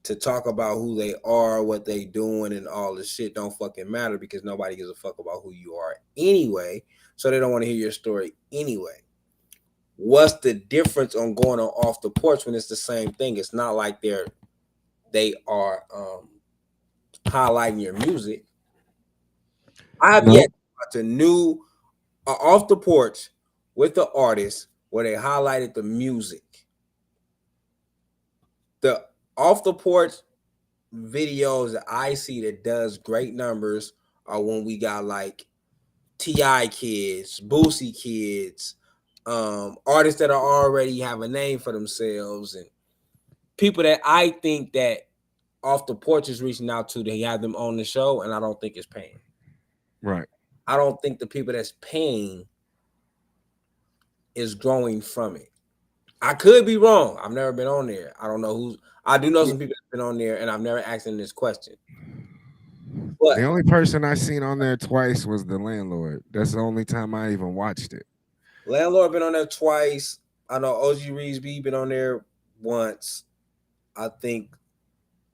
to talk about who they are, what they doing, and all this shit don't fucking matter, because nobody gives a fuck about who you are anyway. So they don't want to hear your story anyway. What's the difference on going on Off the Porch when it's the same thing? It's not like they are highlighting your music. I have yet to new Off the Porch with the artist where they highlighted the music. The Off the Porch videos that I see that does great numbers are when we got like T.I. kids, Boosie kids, artists that are already have a name for themselves, and people that I think that Off the Porch is reaching out to. They have them on the show, and I don't think it's paying. Right. I don't think the people that's paying is growing from it. I could be wrong. I've never been on there. I don't know who's. I do know some people that's been on there, and I've never asked them this question. But the only person I seen on there twice was the Landlord. That's the only time I even watched it. Landlord been on there twice. I know OG Reesby been on there once. I think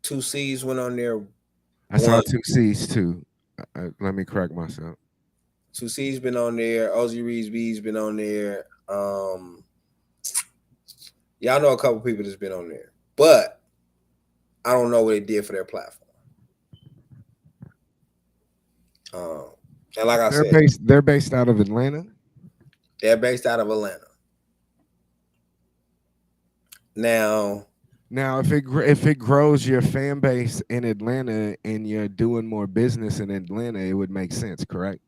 2C's went on there. I saw 2C's too. Let me correct myself. 2C's been on there. OG Reesby's been on there. Yeah, I know a couple people that's been on there, but I don't know what they did for their platform. And like I said, they're based out of Atlanta. They're based out of Atlanta. Now, if it grows your fan base in Atlanta and you're doing more business in Atlanta, it would make sense, correct?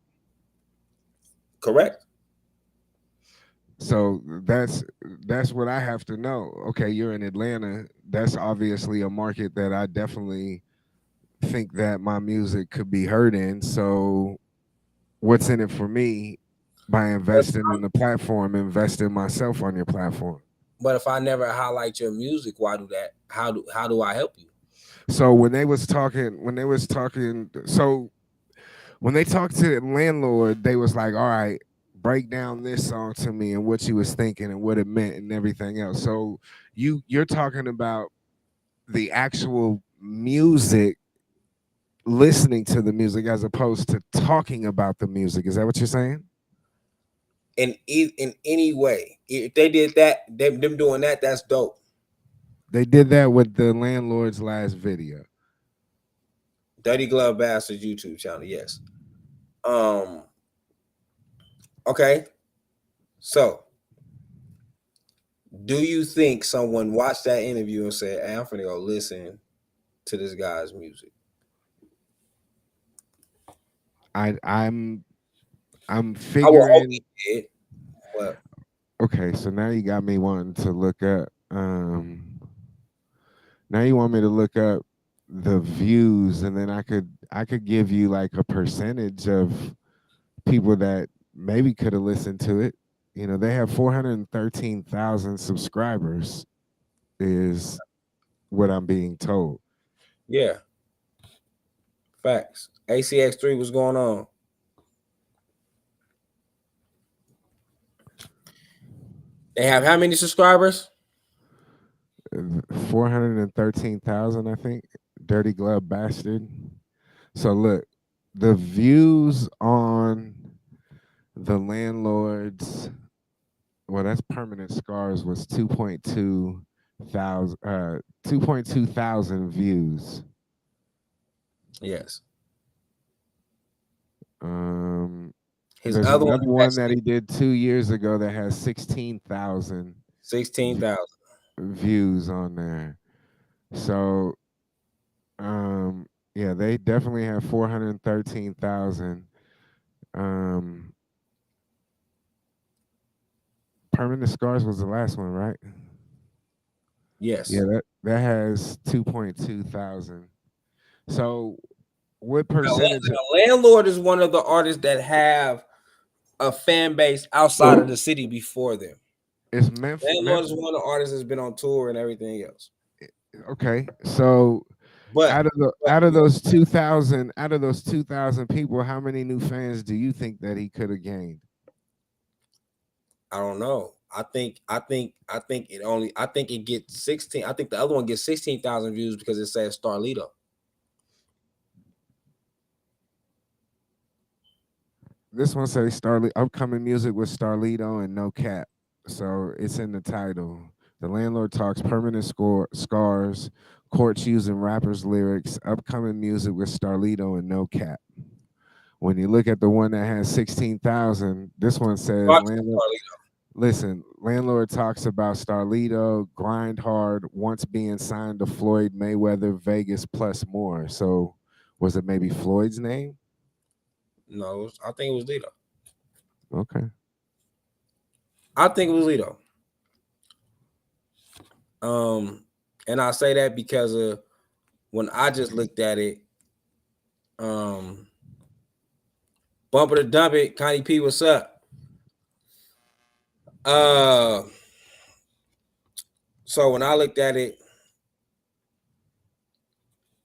Correct. So that's what I have to know. Okay, you're in Atlanta. That's obviously a market that I definitely think that my music could be heard in. So what's in it for me by investing in the platform, investing myself on your platform? But if I never highlight your music, why do that? How do I help you? So when they talked to the Landlord, they was like, all right, break down this song to me and what you was thinking and what it meant and everything else. So you're talking about the actual music, listening to the music as opposed to talking about the music. Is that what you're saying? In any way, if they did that, them doing that, that's dope. They did that with the Landlord's last video. Dirty Glove Bastards YouTube channel, yes. Okay. So, do you think someone watched that interview and said, "Hey, I'm finna go listen to this guy's music"? I'm I will hope figuring. he did, but Okay, so now you got me wanting to look up. Now you want me to look up the views, and then I could give you like a percentage of people that maybe could have listened to it. You know, they have 413,000 subscribers, is what I'm being told. yeah, facts. ACX3, what's going on? They have how many subscribers? 413,000, I think. Dirty Glove Bastard. So look, the views on the Landlords, well, that's Permanent Scars, was 2.2 thousand views. Yes. There's another one that he did 2 years ago that has 16,000 views on there. So yeah, they definitely have 413,000. Permanent Scars was the last one, right? Yes. Yeah, that has 2.2 thousand. So what percentage? The Landlord is one of the artists that have a fan base outside of the city before them. It's Memphis. Landlord is one of the artists that's been on tour and everything else. Okay, so but out of those 2,000 people, how many new fans do you think that he could have gained? I don't know. I think it gets 16. I think the other one gets 16,000 views because it says Starlito. This one says upcoming music with Starlito and No Cap. So it's in the title. The Landlord talks permanent scars, courts using rappers' lyrics, upcoming music with Starlito and No Cap. When you look at the one that has 16,000, this one says Landlord talks about Starlito, grind hard, once being signed to Floyd Mayweather, Vegas plus more. So was it maybe Floyd's name? No, I think it was Lito. Okay. I think it was Lito. And I say that because of when I just looked at it, Bumper to Dump It, Connie P, what's up? So when I looked at it,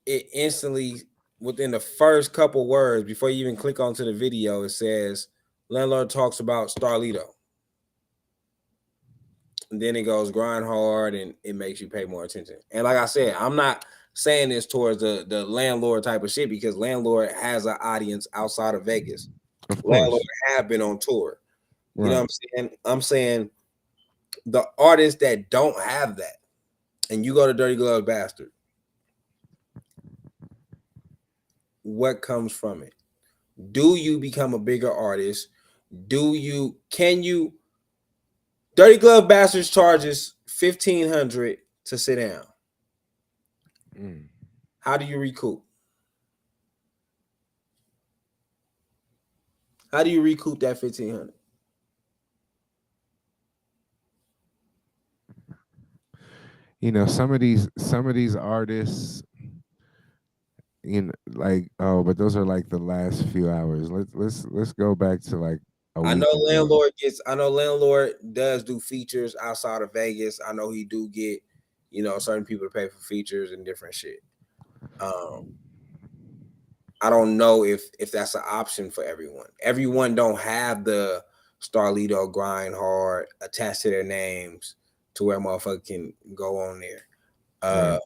it instantly, within the first couple words, before you even click onto the video, it says Landlord talks about Starlito. And then it goes grind hard and it makes you pay more attention. And like I said, I'm not saying this towards the Landlord type of shit because Landlord has an audience outside of Vegas. Landlord have been on tour. You know what I'm saying? I'm saying the artists that don't have that, and you go to Dirty Glove Bastard, what comes from it? Do you become a bigger artist? Can you? Dirty Glove Bastards charges $1,500 to sit down. How do you recoup? How do you recoup that $1,500? You know, some of these artists, you know, like, oh, but those are like the last few hours. Let's go back to like I know Landlord does do features outside of Vegas. I know he do get, you know, certain people to pay for features and different shit. I don't know if that's an option for everyone. Everyone don't have the Starlito, Grind Hard attached to their names to where motherfucker can go on there. Right.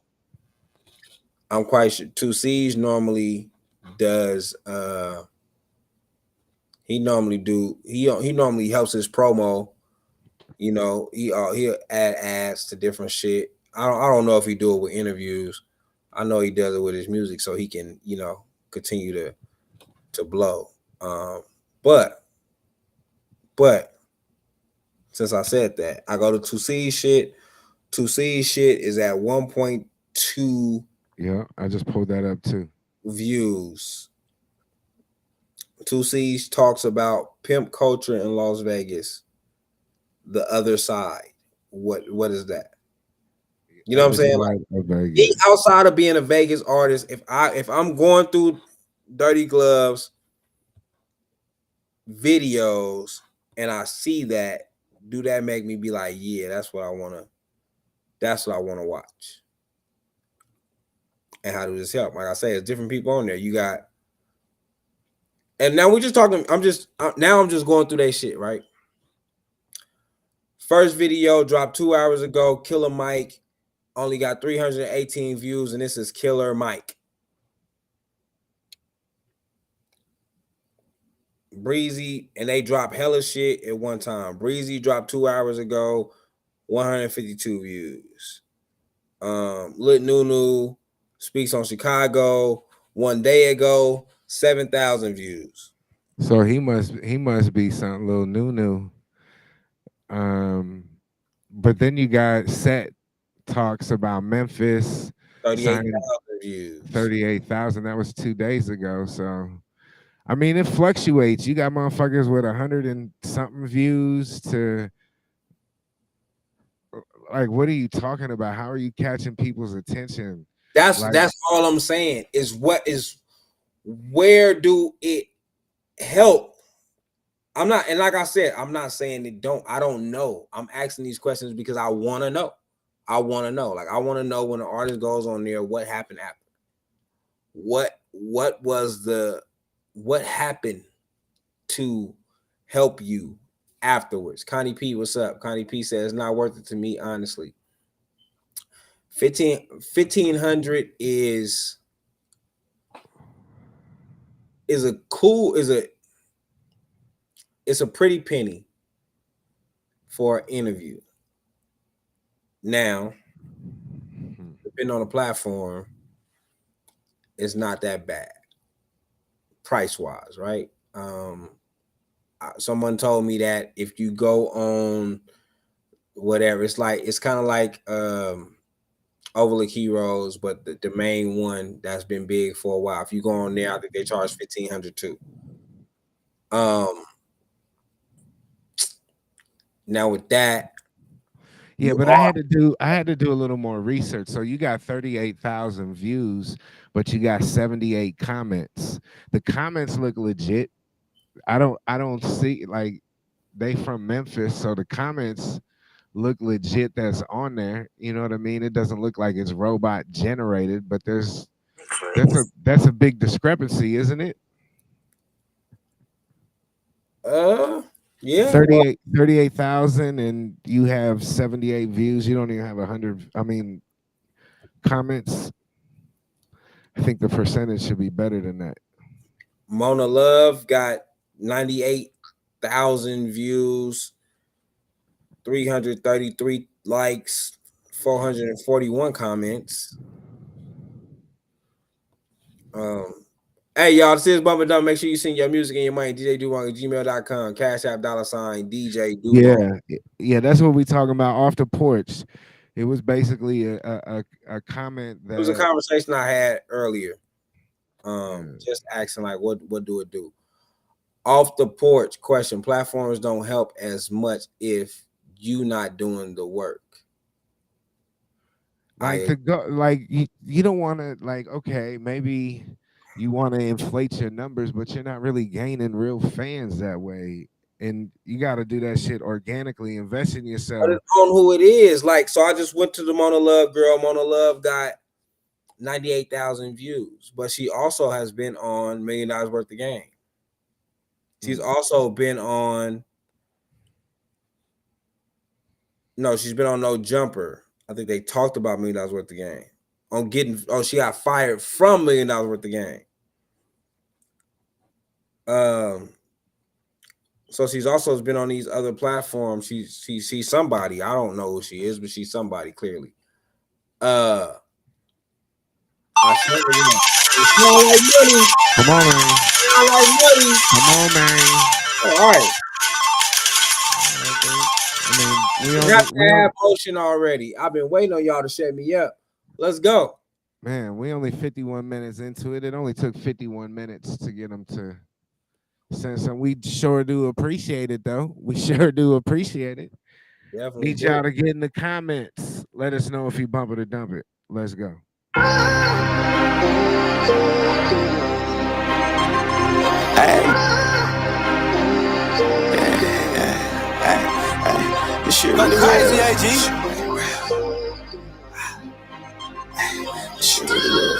I'm quite sure 2C's normally does he normally helps his promo. You know, he'll add ads to different shit. I don't know if he do it with interviews. I know he does it with his music so he can, you know, continue to blow. But since I said that, I go to 2C shit. 2C shit is at 1.2. Yeah, I just pulled that up too. Views. 2C talks about pimp culture in Las Vegas. The other side. What is that? You know what I'm saying? Like, he outside of being a Vegas artist, if I'm going through Dirty Gloves videos and I see that, do that make me be like, yeah, that's what I want to watch? And how does this help? Like I say, there's different people on there. You got, and now we're just talking. I'm just going through that shit, right? First video dropped 2 hours ago. Killer Mike only got 318 views, and this is Killer Mike. Breezy, and they drop hella shit at one time. Breezy dropped 2 hours ago, 152 views. Lit Nunu speaks on Chicago 1 day ago, 7,000 views. So he must be something little new. But then you got Set talks about Memphis 38,000 views. 38,000. That was 2 days ago. So I mean, it fluctuates. You got motherfuckers with 100 and something views to, like, what are you talking about? How are you catching people's attention? That's all I'm saying is where do it help? I'm not, and like I said, I'm not saying it don't. I don't know. I'm asking these questions because I want to know. I want to know. Like, I want to know when the artist goes on there, what happened after? What happened to help you afterwards? Connie P, what's up? Connie P says it's not worth it to me, honestly. 1,500 is a pretty penny for an interview. Now, depending on the platform, it's not that bad price wise, right? Someone told me that if you go on whatever, it's kind of like Overlook Heroes, but the main one that's been big for a while. If you go on there, I think they charge 1,500 too. Now with that, yeah, but I had to do a little more research. So you got 38,000 views, but you got 78 comments. The comments look legit. I don't see, like, they from Memphis, so the comments look legit that's on there. You know what I mean? It doesn't look like it's robot generated, but that's a big discrepancy, isn't it? Yeah. 38,000 and you have 78 views. You don't even have 100, comments. I think the percentage should be better than that. Mona Love got 98,000 views, 333 likes, 441 comments. Hey, y'all, this is Bumper Dumb. Make sure you send your music and your money. DJ Dewong at gmail.com. Cash App $ DJ Dewong. Yeah, that's what we talking about off the porch. It was basically a comment that it was a conversation I had earlier. Just asking, like, what do it do? Off the porch question: platforms don't help as much if you not doing the work. Like, to go, like, you don't want to, like, okay, maybe you want to inflate your numbers, but you're not really gaining real fans that way. And you got to do that shit organically. Invest in yourself. But it's on who it is. Like, so I just went to the Mona Love girl. Mona Love got 98,000 views, but she also has been on $1 Million Worth of Game. She's also been on No, she's been on No Jumper. I think they talked about $1 million worth of game. She got fired from $1 million worth of game. So she's also been on these other platforms. She's somebody. I don't know who she is, but she's somebody clearly. I swear to God. It sound like money. Come on, man. Sound like money. Come on, man. All right. I mean, We have to have motion already. I've been waiting on y'all to shut me up. Let's go. Man, we only 51 minutes into it. It only took 51 minutes to get them to send some. We sure do appreciate it, though. We sure do appreciate it. Definitely. Need y'all to get in the comments. Let us know if you bump it or dump it. Let's go. This shit really crazy, AG. Shit really real.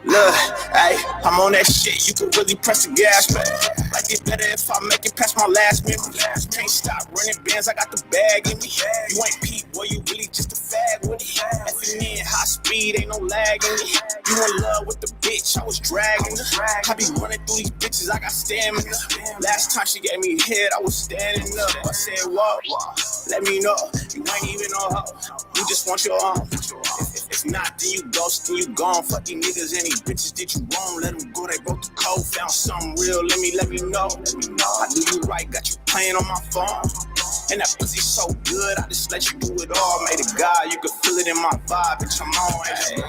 Look, hey, I'm on that shit. You can really press the gas, man. Like it better if I make it past my last memory. Can't stop running bands. I got the bag in me. You ain't Pete, boy. You really just a fag with it. Effing in high speed, ain't no lag in it. You in love with the bitch? I was dragging her. I be running through these bitches. I got stamina. Last time she gave me a head, I was standing up. I said, whoa, let me know. You ain't even on her. You just want your own. If not, then you ghost, then you gone. Fuck these niggas and these bitches did you wrong. Let them go, they broke the code. Found something real, let me know. I do you right, got you playing on my phone. And that pussy so good, I just let you do it all. Made a God, you can feel it in my vibe, bitch, I'm on. Hey,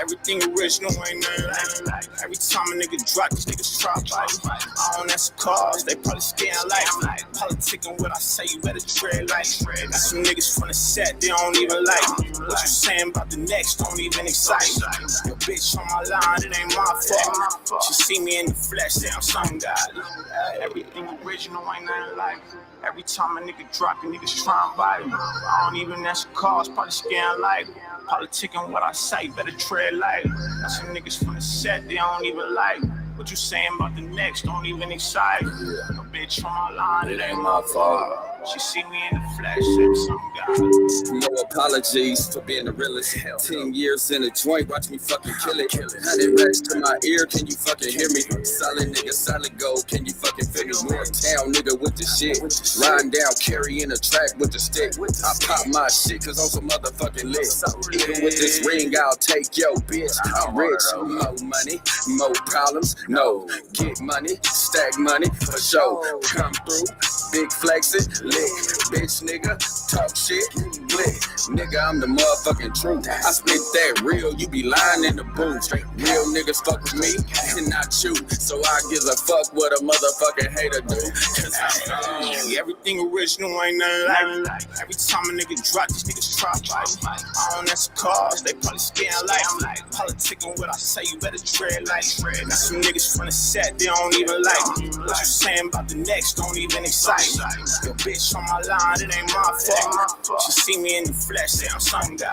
everything original ain't nothing. Every time a nigga drop, these niggas drop like I don't answer calls, they probably scaring like politicking what I say, you better tread like. Got some niggas from the set, they don't even like me. What you saying about the next, don't even excite me. Your bitch on my line, it ain't my fault. She see me in the flesh, say I'm some guy. Everything original ain't nothing like. Every time a nigga drop, you niggas try and body me. I don't even answer calls, probably scaring like politicking what I say, better tread light. Got some niggas from the set, they don't even like. What you saying about the next, don't even excite. Your bitch on my line, it ain't my fault. She see me in the flesh, say some guy. No apologies for being the realest. 10 years in a joint, watch me fucking kill it. 100 racks to my ear, can you fucking hear me? Solid nigga, solid gold, can you fucking feel me? Town nigga with the shit. Riding down, carrying a track with the stick. I pop my shit cause I'm some motherfucking lit. Even with this ring, I'll take yo bitch. I'm rich, more money, more problems. No, get money, stack money for sure. Come through, big flexing, lick, bitch nigga, talk shit, blick. Nigga, I'm the motherfucking truth. I spit that real, you be lying in the booth. Real niggas fuck with me and not you. So I give a fuck what a motherfucking hater do. Everything original ain't nothing like. Every time a nigga drop, these niggas drop like. I don't answer calls, they probably scaring like. Politicking what I say, you better tread like. Got some niggas from the set, they don't even like me. What you saying about the next, don't even excite me. Your bitch on my line, it ain't my fault. She see me in the flesh, say I'm some guy.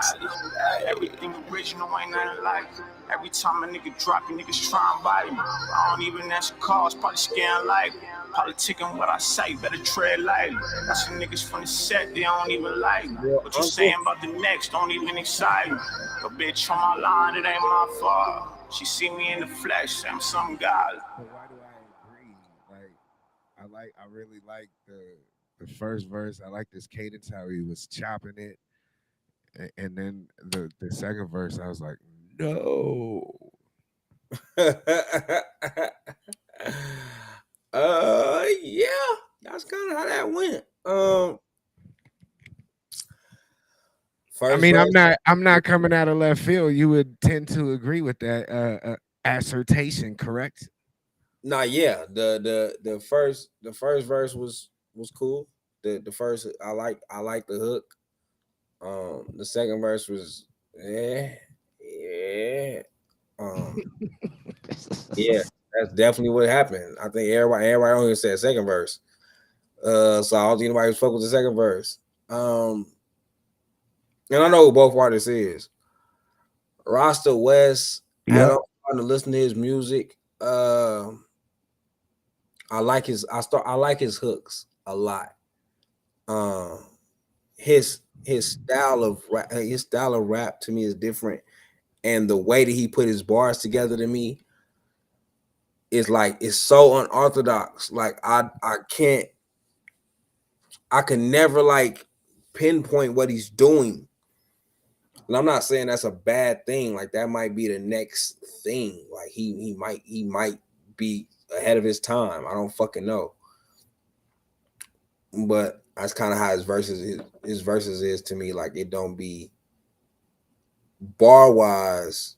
Everything original ain't nothing like. Every time a nigga drop, you niggas try and body me. I don't even answer calls, probably scaring like. Politicking what I say, better tread light. Got some niggas from the set, they don't even like. What you saying about the next, don't even excite me. Your bitch on my line, it ain't my fault. She see me in the flesh, say I'm some guy. But why do I agree? I really like the first verse. I like this cadence, how he was chopping it. And then the second verse, I was like, no. Yeah, that's kind of how that went. I mean, I'm not coming out of left field. You would tend to agree with that assertion, correct? Nah, yeah. The first verse was cool. The first I like the hook. The second verse was yeah. Yeah, that's definitely what happened. I think everybody on here said second verse. So I don't think anybody was focused with the second verse. And I know who both artists is. Rasta West. Yep. I'm starting to listen to his music. I like his hooks a lot. his style of rap to me is different, and the way that he put his bars together to me is like it's so unorthodox. Like I can never like pinpoint what he's doing. And I'm not saying that's a bad thing. Like that might be the next thing. Like he might be ahead of his time. I don't fucking know. But that's kind of how his verses is to me. Like it don't be bar wise.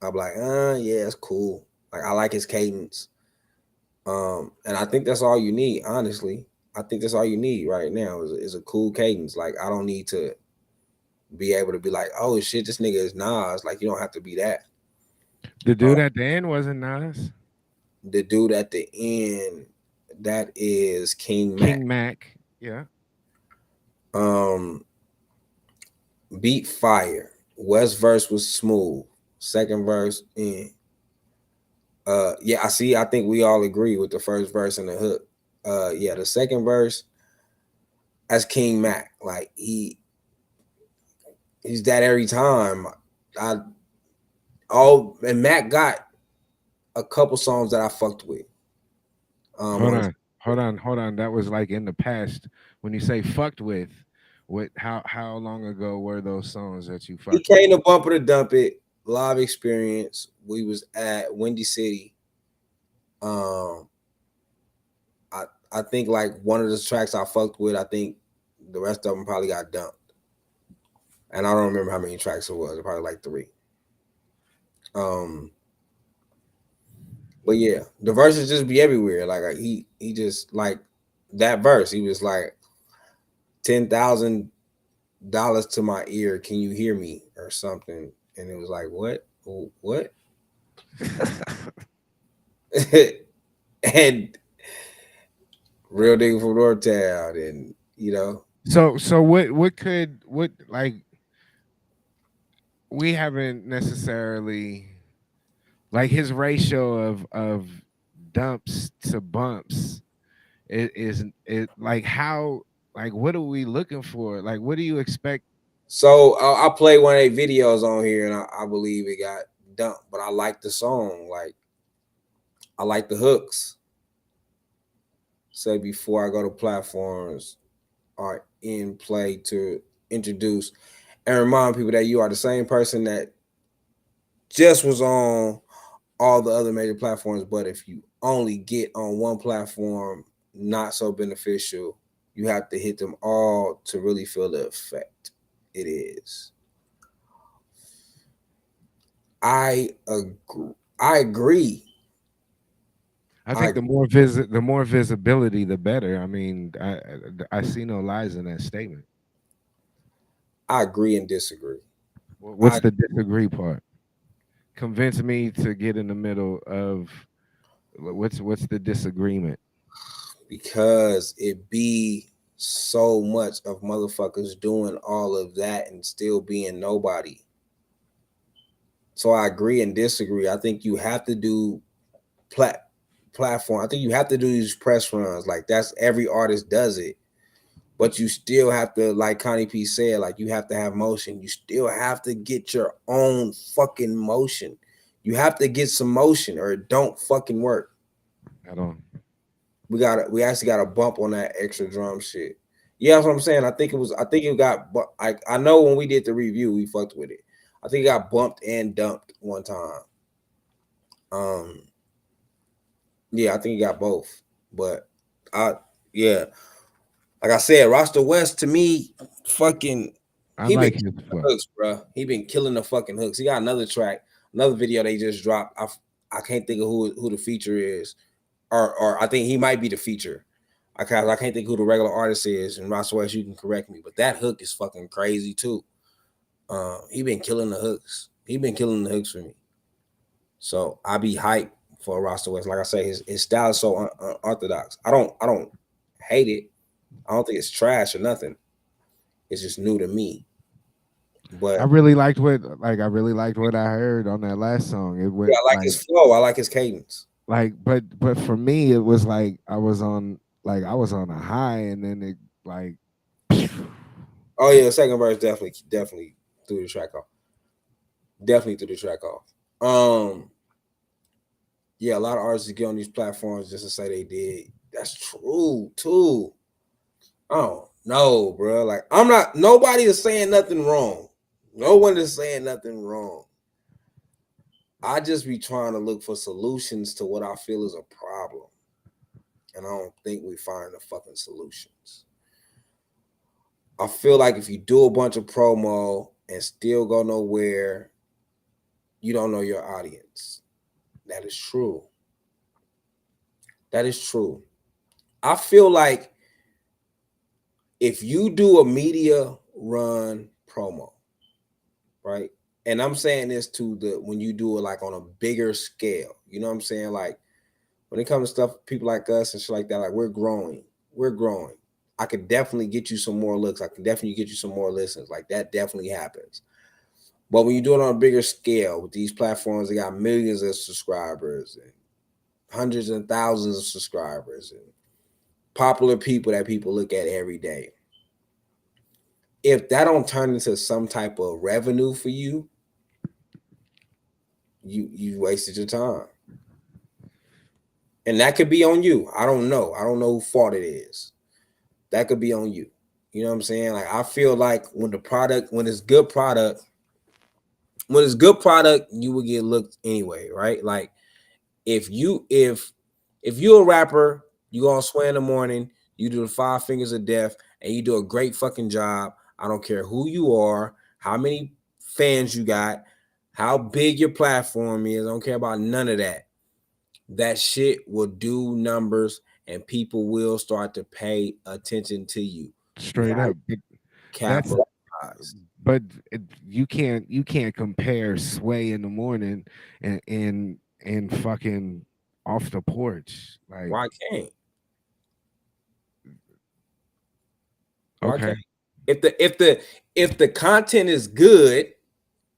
I'm like, yeah, it's cool. Like I like his cadence. And I think that's all you need, honestly. I think that's all you need right now is a cool cadence. Like I don't need to be able to be like, oh shit, this nigga is Nas. Like you don't have to be that. The dude at the end wasn't Nas. The dude at the end, that is King Mac. King Mac, yeah. Beat fire. West verse was smooth. Second verse, yeah, I think we all agree with the first verse and the hook. Yeah, the second verse, that's King Mac. Like he's that every time. And Mac got a couple songs that I fucked with. Hold on. That was like in the past. When you say fucked with, how long ago were those songs that you fucked with? He came to Bumper to Dump It, live experience. We was at Windy City. I think like one of the tracks I fucked with, I think the rest of them probably got dumped. And I don't remember how many tracks it was. Probably like 3. But yeah, the verses just be everywhere. Like he just like that verse. He was like $10,000 to my ear. Can you hear me or something? And it was like, what? And real nigga from Northtown, and you know. So what like we haven't necessarily like his ratio of dumps to bumps is like how like what are we looking for? Like what do you expect? So I played one of their videos on here, and I believe it got dumped, but I like the song. Like I like the hooks. Say before I go to platforms are in play to introduce and remind people that you are the same person that just was on all the other major platforms, but if you only get on one platform, not so beneficial, you have to hit them all to really feel the effect it is. I agree. I think the more visibility, the better. I mean, I see no lies in that statement. I agree and disagree. What's the disagree part? Convince me to get in the middle of what's the disagreement? Because it be so much of motherfuckers doing all of that and still being nobody. So I agree and disagree. I think you have to do platform. I think you have to do these press runs. Like that's every artist does it. But you still have to, like Connie P said, like you have to have motion. You still have to get your own fucking motion. You have to get some motion or it don't fucking work. I don't. We actually got a bump on that extra drum shit. Yeah, that's what I'm saying. I think it got, I know when we did the review, we fucked with it. I think it got bumped and dumped one time. Yeah, I think he got both. But yeah. Like I said, Rasta West to me, fucking he been killing the hooks, bro. He been killing the fucking hooks. He got another track, another video they just dropped. I can't think of who the feature is, or I think he might be the feature. I can't think who the regular artist is. And Rasta West, you can correct me, but that hook is fucking crazy too. He been killing the hooks. He been killing the hooks for me. So I be hyped for Rasta West. Like I say, his style is so unorthodox. I don't hate it. I don't think it's trash or nothing. It's just new to me. But I really liked what I heard on that last song. It went, I like his flow. I like his cadence. Like, but for me, it was like I was on a high, and then Like, Oh yeah, second verse definitely threw the track off. Definitely threw the track off. Yeah, a lot of artists get on these platforms just to say they did. That's true too. I don't know, bro. Like, nobody is saying nothing wrong. No one is saying nothing wrong. I just be trying to look for solutions to what I feel is a problem. And I don't think we find the fucking solutions. I feel like if you do a bunch of promo and still go nowhere, you don't know your audience. That is true. That is true. I feel like if you do a media run promo, right? And I'm saying this to when you do it like on a bigger scale, you know what I'm saying? Like when it comes to stuff, people like us and shit like that, like we're growing. I could definitely get you some more looks. I can definitely get you some more listens. Like that definitely happens. But when you do it on a bigger scale with these platforms, they got millions of subscribers and hundreds and thousands of subscribers and popular people that people look at every day. If that don't turn into some type of revenue for you, you wasted your time. And that could be on you. I don't know. I don't know whose fault it is. That could be on you. You know what I'm saying? Like I feel like when it's good product, you will get looked anyway, right? Like if you a rapper, you go on Sway in the Morning, you do the 5 Fingers of Death, and you do a great fucking job. I don't care who you are, how many fans you got, how big your platform is. I don't care about none of that. That shit will do numbers and people will start to pay attention to you. Straight up. But you can't compare Sway in the Morning and fucking Off the Porch. Like, why can't? Okay. If the content is good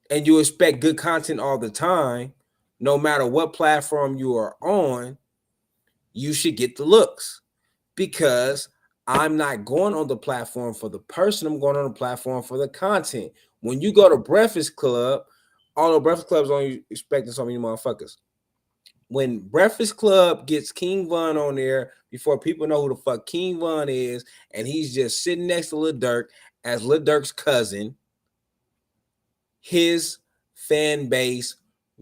and you expect good content all the time, no matter what platform you are on, you should get the looks, because I'm not going on the platform for the person. I'm going on the platform for the content. When you go to Breakfast Club, although Breakfast Club's only expecting so many motherfuckers. When Breakfast Club gets King Von on there, before people know who the fuck King Von is, and he's just sitting next to Lil Durk as Lil Durk's cousin, his fan base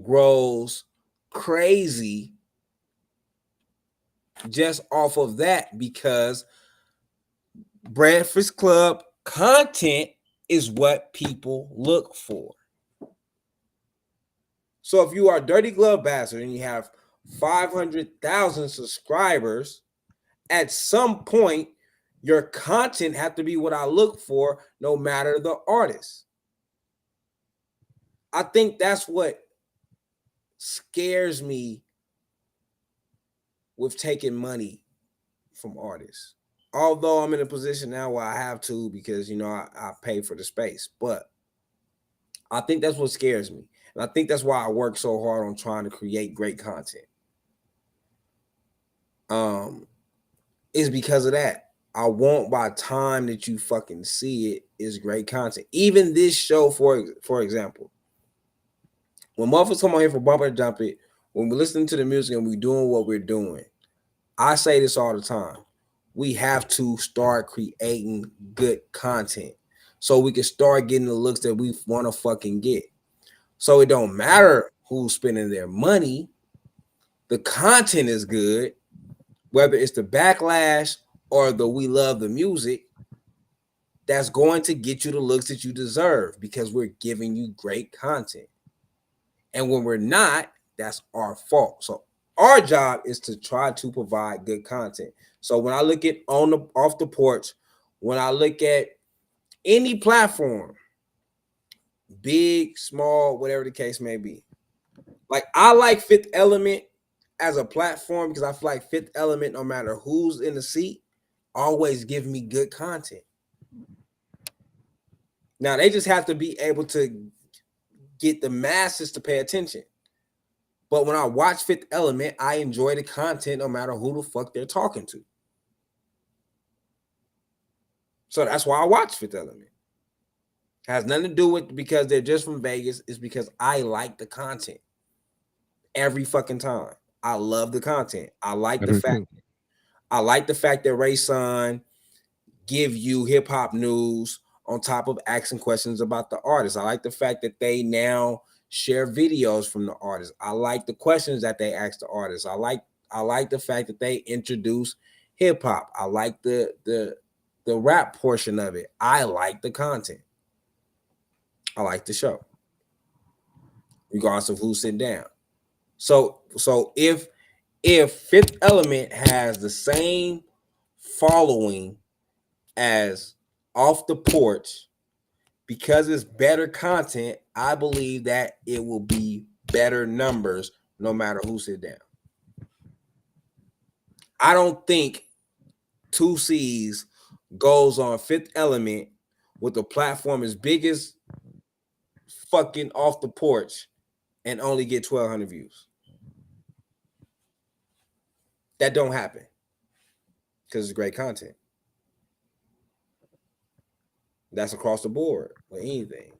grows crazy just off of that, because Breakfast Club content is what people look for. So if you are Dirty Glove Bastard and you have 500,000 subscribers, at some point your content have to be what I look for, no matter the artist. I think that's what scares me with taking money from artists. Although I'm in a position now where I have to, because I pay for the space, but I think that's what scares me. And I think that's why I work so hard on trying to create great content. Is because of that. I want by the time that you fucking see it is great content. Even this show, for example, when motherfuckers come on here for Bump It or Dump It, when we're listening to the music and we're doing what we're doing, I say this all the time. We have to start creating good content so we can start getting the looks that we want to fucking get. So it don't matter who's spending their money. The content is good, whether it's the backlash or the we love the music, that's going to get you the looks that you deserve, because we're giving you great content. And when we're not, that's our fault. So our job is to try to provide good content. So when I look at Off the Porch, when I look at any platform, big, small, whatever the case may be, like I like Fifth Element as a platform, because I feel like Fifth Element, no matter who's in the seat, always give me good content. Now they just have to be able to get the masses to pay attention. But when I watch Fifth Element, I enjoy the content no matter who the fuck they're talking to. So that's why I watch Fifth Element. Has nothing to do with because they're just from Vegas. It's because I like the content every fucking time. I love the content. I like the fact. I like the fact that Ray Sun give you hip hop news on top of asking questions about the artist. I like the fact that they now share videos from the artist. I like the questions that they ask the artist. I like the fact that they introduce hip hop. I like the rap portion of it. I like the content. I like the show, regardless of who's sitting down. So if Fifth Element has the same following as Off the Porch, because it's better content, I believe that it will be better numbers no matter who sit down. I don't think 2C's goes on Fifth Element with a platform as big as fucking Off the Porch and only get 1,200 views. That don't happen because it's great content. That's across the board with anything.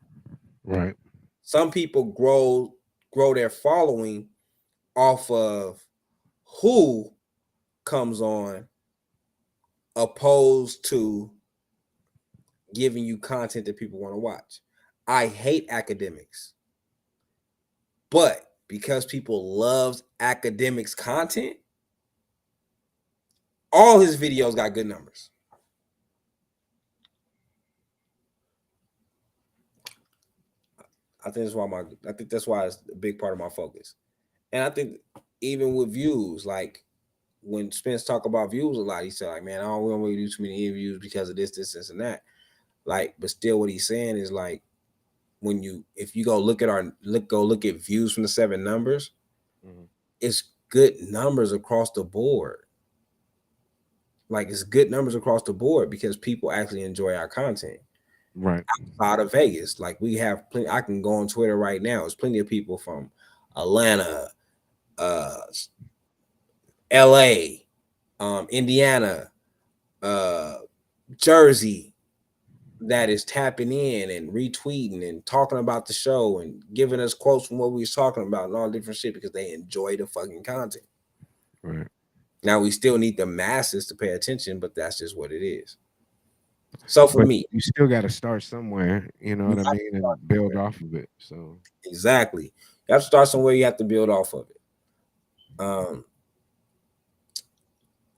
Right. Some people grow their following off of who comes on, opposed to giving you content that people want to watch. I hate academics, but because people love academics content, all his videos got good numbers. I think that's why it's a big part of my focus. And I think even with views, like when Spence talk about views a lot, he said like, man, we don't really do too many interviews because of this, and that. Like, but still what he's saying is like, if you go look at views from the 7 numbers, it's good numbers across the board. Like, it's good numbers across the board because people actually enjoy our content. Right. Outside of Vegas. Like, we have plenty. I can go on Twitter right now. There's plenty of people from Atlanta, LA, Indiana, Jersey, that is tapping in and retweeting and talking about the show and giving us quotes from what we was talking about and all different shit because they enjoy the fucking content. Right. Now we still need the masses to pay attention, but that's just what it is. So for me, you still got to start somewhere, you know what I mean, and build off of it. So exactly, you have to start somewhere. You have to build off of it.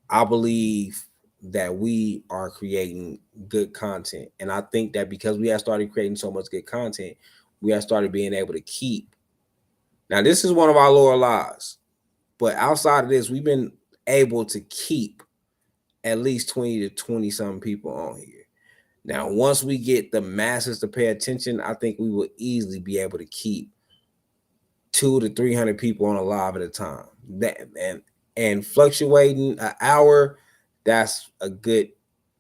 I believe that we are creating good content, and I think that because we have started creating so much good content, we have started being able to keep. Now, this is one of our lower lies, but outside of this, we've been able to keep at least 20 to 20 some people on here. Now, once we get the masses to pay attention, I think we will easily be able to keep 200 to 300 people on a live at a time. And fluctuating an hour, that's a good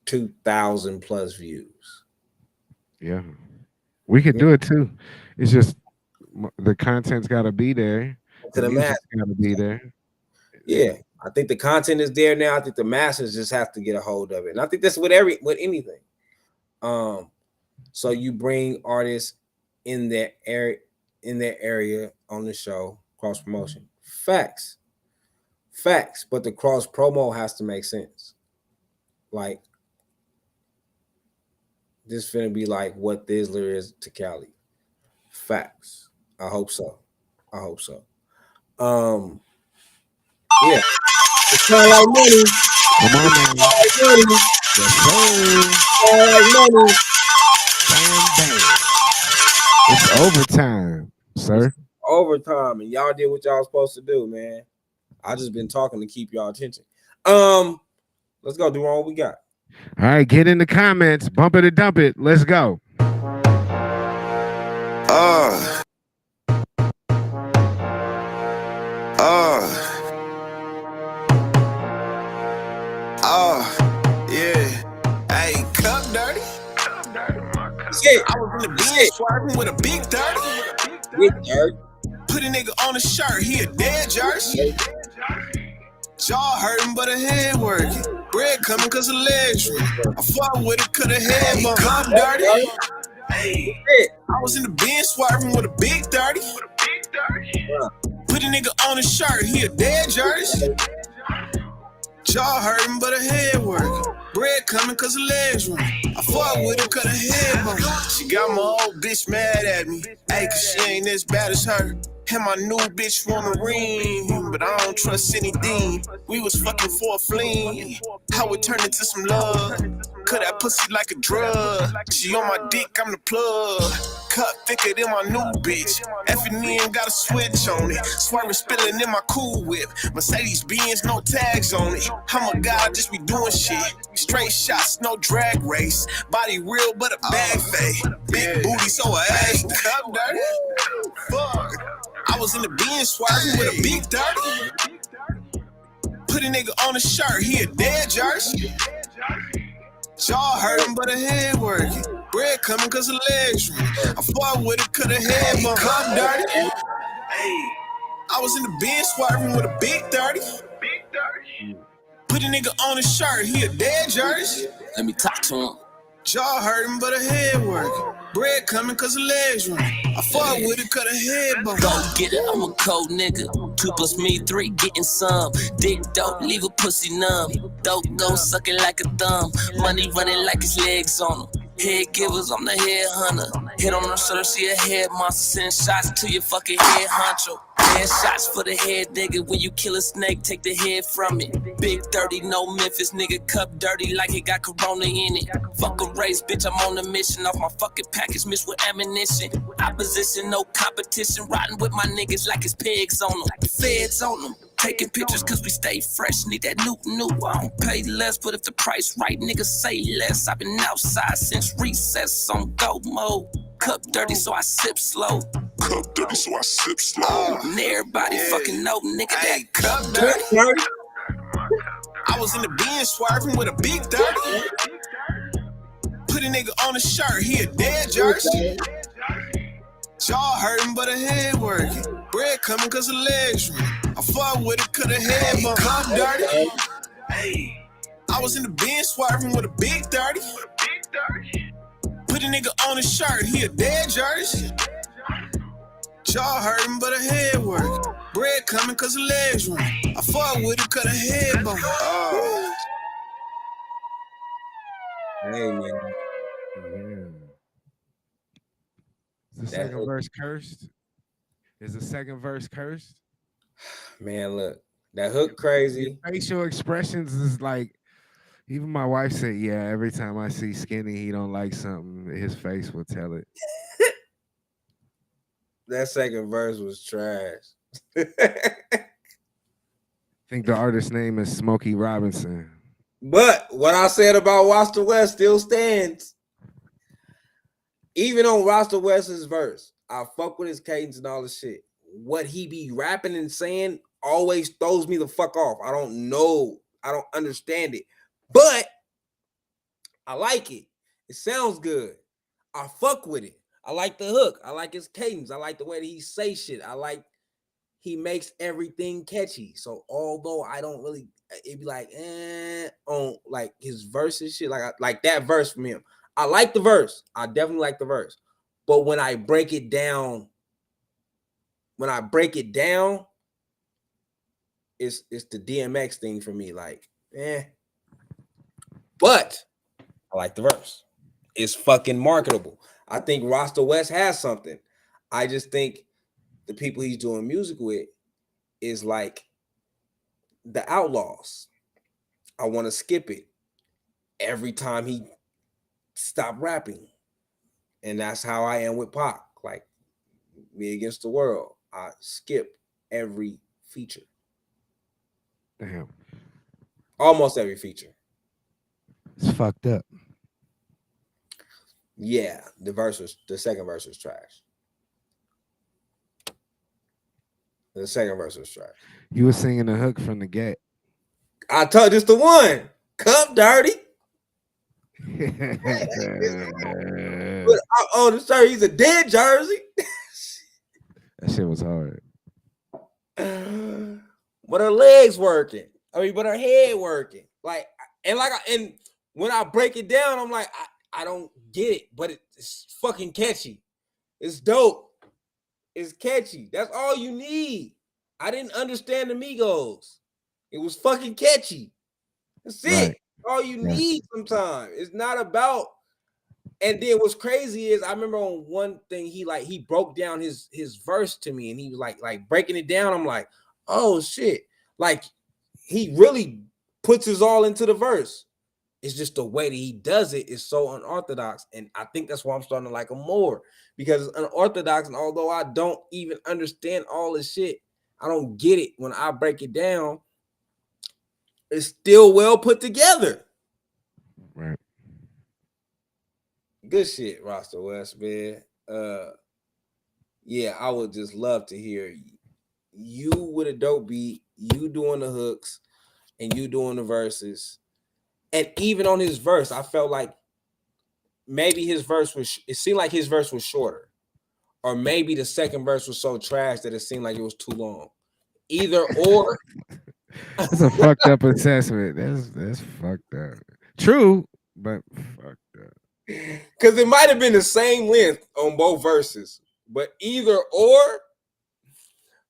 2,000 plus views. Yeah, we could do it too. It's just the content's got to be there. The masses got to be there. Yeah, I think the content is there now. I think the masses just have to get a hold of it, and I think that's with anything. So you bring artists in their area on the show, cross promotion. Facts. But the cross promo has to make sense. Like, this finna be like what Thizzler is to Cali. Facts. I hope so. Yeah. It's kind of like money. Come on, man. Money. Yes, sir. Like money. Bam, bam. It's overtime, sir. It's overtime, and y'all did what y'all was supposed to do, man. I just been talking to keep y'all attention. Let's go do all we got. All right, get in the comments. Bump it or dump it. Let's go. Yeah. Hey, cup dirty. Shit. I was in the bed swerving with a big 30. Big dirt. Put a nigga on a shirt, he a dead jersey. Jaw hurting, but her head working. Bread coming cause her legs running. I fought with it, cut her head bump. Come dirty. Hey, I was in the bin swerving with a big 30. Put a nigga on his shirt, he a dead jersey. Jaw hurting, but her head working. Bread coming cause her legs running. I fought with her, cut her head bump. She got my old bitch mad at me. Hey, cause she ain't as bad as her. And my new bitch want a ring, but I don't trust anything. We was fucking for a fling. How it turned into some love. Cut that pussy like a drug. She on my dick, I'm the plug. Cut thicker than my new bitch. F&N got a switch on it. Swerving, spilling in my cool whip. Mercedes Benz, no tags on it. I'm a guy, just be doing shit. Straight shots, no drag race. Body real, but a bag fade. Big booty, so her ass cup dirty. Fuck. I was in the bin swerving with a big 30. Put a nigga on his shirt, he a dead jersey. Jaw hurting, but her head working. Bread coming cause her legs running. I fought with it, cut her head bump. Come dirty. Hey, I was in the bin swerving with a big 30. Put a nigga on his shirt, he a dead jersey. Let me talk to him. Jaw hurting, but her head working. Bread coming cause her legs running. I fought with it, cut her head bump. Go get it, I'm a cold nigga. 2 + me 3, getting some. Dick dope, leave a pussy numb. Dope go sucking like a thumb. Money running like his legs on him. Head givers, I'm the head hunter. Hit on her shoulder, she a head monster. Send shots to your fucking head honcho. Head shots for the head nigga. When you kill a snake, take the head from it. Big 30, no Memphis nigga. Cup dirty like it got Corona in it. Fuck a race, bitch, I'm on a mission. Off my fucking package, mixed with ammunition. Opposition, no competition. Riding with my niggas like it's pigs on them. Feds on them. Taking pictures cause we stay fresh. Need that new. I don't pay less, but if the price right, niggas say less. I've been outside since recess on go mode. Cup dirty, so I sip slow. Cup dirty, so I sip slow. And everybody fucking know, nigga, that cup dirty. I was in the bin swerving with a big 30. Put a nigga on his shirt, he a dead jersey. Jaw hurting, but her head working. Bread coming cause her legs running. I fought with it, cut her head bump. Cup dirty. Hey, I was in the bin swerving with a big 30. Put a nigga on his shirt, he a dead jersey. Jaw hurting, but her head working. Bread coming cause her legs running. I fought with it, cut her head bump. Hey, man. Yeah. Is the second verse cursed? Is the second verse cursed? Man, look, that hook crazy. Facial expressions is like, even my wife said, yeah, every time I see Skinny, he don't like something, his face will tell it. That second verse was trash. I think the artist's name is Smokey Robinson. But what I said about Rasta West still stands. Even on Rasta West's verse, I fuck with his cadence and all this shit. What he be rapping and saying always throws me the fuck off. I don't know. I don't understand it. But I like it. It sounds good. I fuck with it. I like the hook. I like his cadence. I like the way that he say shit. I like he makes everything catchy. So although I don't really, it'd be like, on like his verses shit, like that verse from him. I like the verse. I definitely like the verse. But when I break it down, it's the DMX thing for me. Like, But I like the verse. It's fucking marketable. I think Rasta West has something. I just think the people he's doing music with is like the Outlaws. I want to skip it every time he stop rapping. And that's how I am with Pac. Like Me Against the World. I skip every feature. Damn. Almost every feature. It's fucked up. Yeah, the second verse was trash. The second verse was trash. You were singing the hook from the Get. I told you it's the one. Cup dirty. Oh, the shirt, he's a dead jersey. That shit was hard. But her legs working. I mean, but her head working. Like, and when I break it down, I'm like, I don't get it, but it's fucking catchy. It's dope. It's catchy. That's all you need. I didn't understand the Migos. It was fucking catchy. That's it. Right. All you need sometimes. It's not about. And then what's crazy is I remember on one thing he broke down his verse to me, and he was like breaking it down. I'm like, oh shit. Like he really puts his all into the verse. It's just the way that he does it is so unorthodox. And I think that's why I'm starting to like him more, because it's unorthodox. And although I don't even understand all this shit, I don't get it when I break it down. It's still well put together. Right. Good shit, Rasta West, man. Yeah, I would just love to hear you with a dope beat, you doing the hooks, and you doing the verses. And even on his verse, I felt like maybe his verse it seemed like his verse was shorter. Or maybe the second verse was so trash that it seemed like it was too long. Either or. That's a fucked up assessment. That's fucked up. True, but fucked up. Because it might have been the same length on both verses. But either or,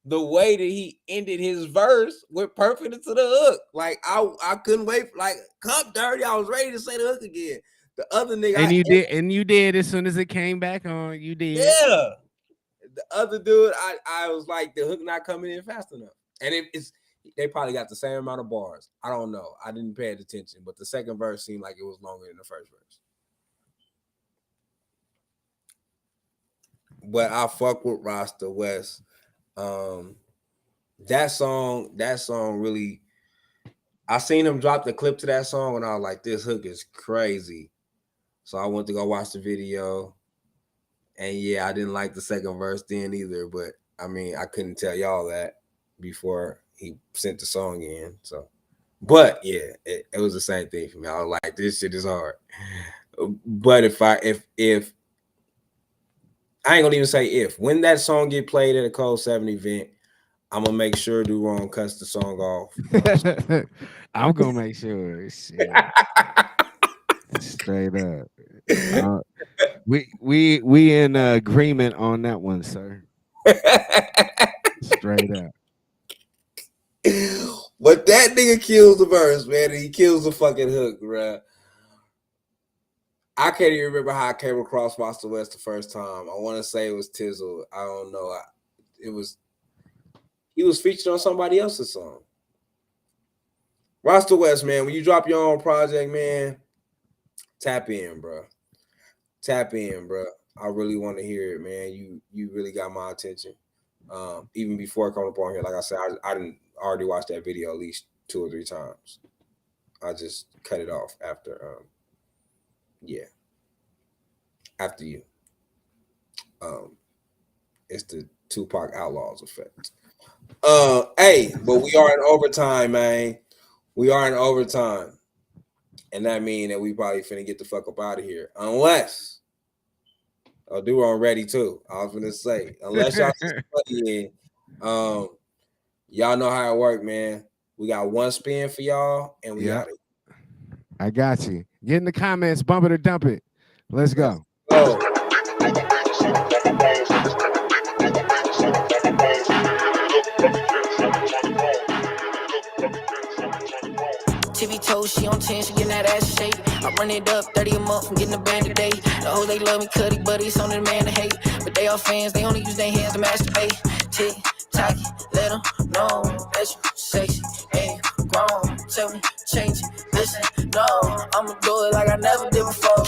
the way that he ended his verse went perfect into the hook. Like I couldn't wait. Like Cup Dirty, I was ready to say the hook again. The other nigga, And you did as soon as it came back on. You did. Yeah. The other dude, I was like, the hook not coming in fast enough. And they probably got the same amount of bars. I don't know. I didn't pay attention, but the second verse seemed like it was longer than the first verse. But I fuck with Rasta West. That song really, I seen him drop the clip to that song and I was like, this hook is crazy. So I went to go watch the video. And yeah, I didn't like the second verse then either, but I mean, I couldn't tell y'all that before he sent the song in. So, but yeah, it was the same thing for me. I was like, this shit is hard. But if I ain't gonna even say if, when that song get played at a Cold 7 event, I'm gonna make sure Do Wrong cuts the song off. I'm gonna make sure. Shit. Straight up. We in agreement on that one, sir. Straight up. But that nigga kills the verse, man. And he kills the fucking hook, bruh. I can't even remember how I came across Rasta West the first time. I want to say it was Tizzle. I don't know. He was featured on somebody else's song. Rasta West, man, when you drop your own project, man, tap in, bro. Tap in, bro. I really want to hear it, man. You really got my attention. Even before I come up on here, like I said, I didn't already watch that video at least 2 or 3 times. I just cut it off after, after you. It's the Tupac Outlaws effect. Hey, but we are in overtime, man. We are in overtime. And that means that we probably finna get the fuck up out of here. Unless I'll do on ready too. I was gonna say, unless y'all in, y'all know how it work, man. We got one spin for y'all, and we got it. I got you. Get in the comments, bump it or dump it. Let's go. TV told she on 10, she getting that ass shape. I run it up 30 a month, I'm getting a band today. The hoes they love me, cutty, but it's on the man to hate. But they all fans, they only use their hands to masturbate. Tick, tock, let them know that you sexy and grown. Tell me, change it, listen, no, I'ma do it like I never did before.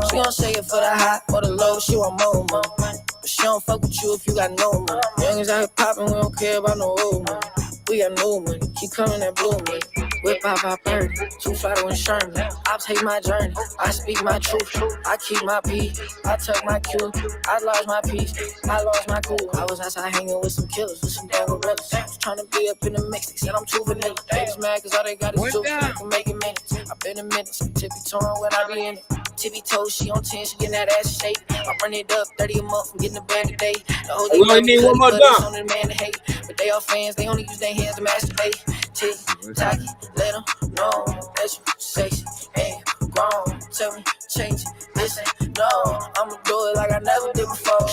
She gon' say it for the high or the low, she want more, man. But she don't fuck with you if you got no money. Youngins out here poppin', we don't care about no old money. We got no money, keep coming that blue money. Whip out my bird, 2 Fido and Sherman. I take my journey, I speak my truth. I keep my peace, I tuck my cue. I lost my peace, I lost my cool. I was outside hanging with some killers, with some damn gorillas. Was trying to be up in the mix, they said I'm too vanilla. They just mad cause all they got is juice, I can make it minutes. I've been in minutes, tippy-toeing when I be in it. Tippy toes, she on 10, she getting that ass shape. I run it up, 30 a month, I'm getting a bag a day. The whole We only need one more dunk. on the man to hate. But they all fans, they only use their hands to masturbate. Tick, tock, let them know that you sexy and grown. Tell me, change it, listen, no. I'ma do it like I never did before.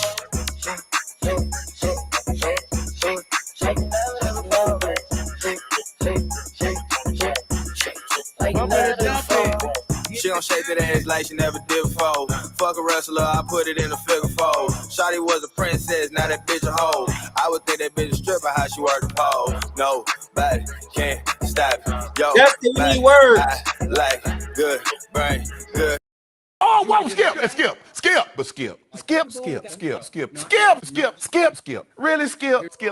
She gon' shake that ass like she never did before. Fuck a wrestler, I put it in a figure four. Shawty was a princess, now that bitch a hoe. I would think that bitch a stripper, how she work the pole. Nobody can't stop it. Yo, That's the key word. I like good, brain, good. Oh, whoa, skip. Really, skip.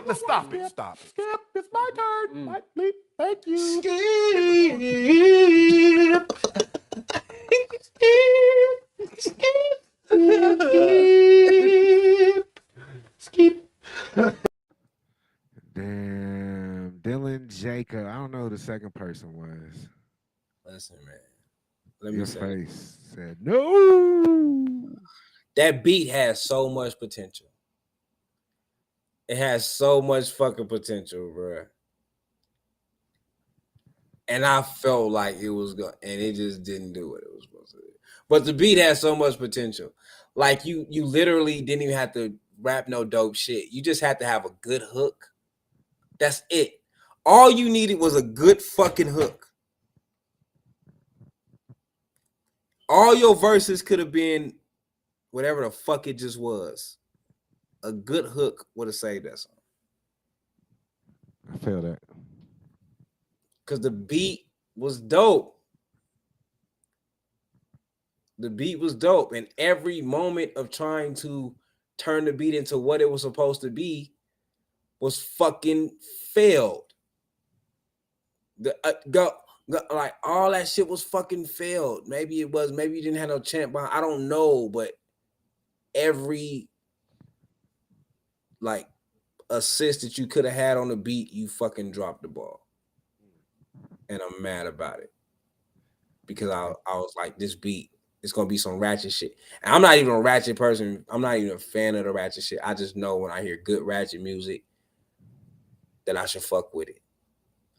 Let's stop it. Skip, it's my turn. Please, thank you. Skip. Damn, Dylan Jacob. I don't know who the second person was. Listen, man. Let me Your say, face said no. that beat has so much potential. It has so much fucking potential, bro. And I felt like it was going, and it just didn't do what it was supposed to do. But the beat has so much potential. Like you literally didn't even have to rap no dope shit. You just had to have a good hook. That's it. All you needed was a good fucking hook. All your verses could have been whatever the fuck it just was. A good hook would have saved that song. I feel that. Because the beat was dope. The beat was dope. And every moment of trying to turn the beat into what it was supposed to be was fucking failed. Like all that shit was fucking failed. Maybe it was, maybe you didn't have no chant behind. I don't know, but every like assist that you could have had on the beat, you fucking dropped the ball. And I'm mad about it. Because I was like, this beat, it's gonna be some ratchet shit. And I'm not even a ratchet person. I'm not even a fan of the ratchet shit. I just know when I hear good ratchet music that I should fuck with it.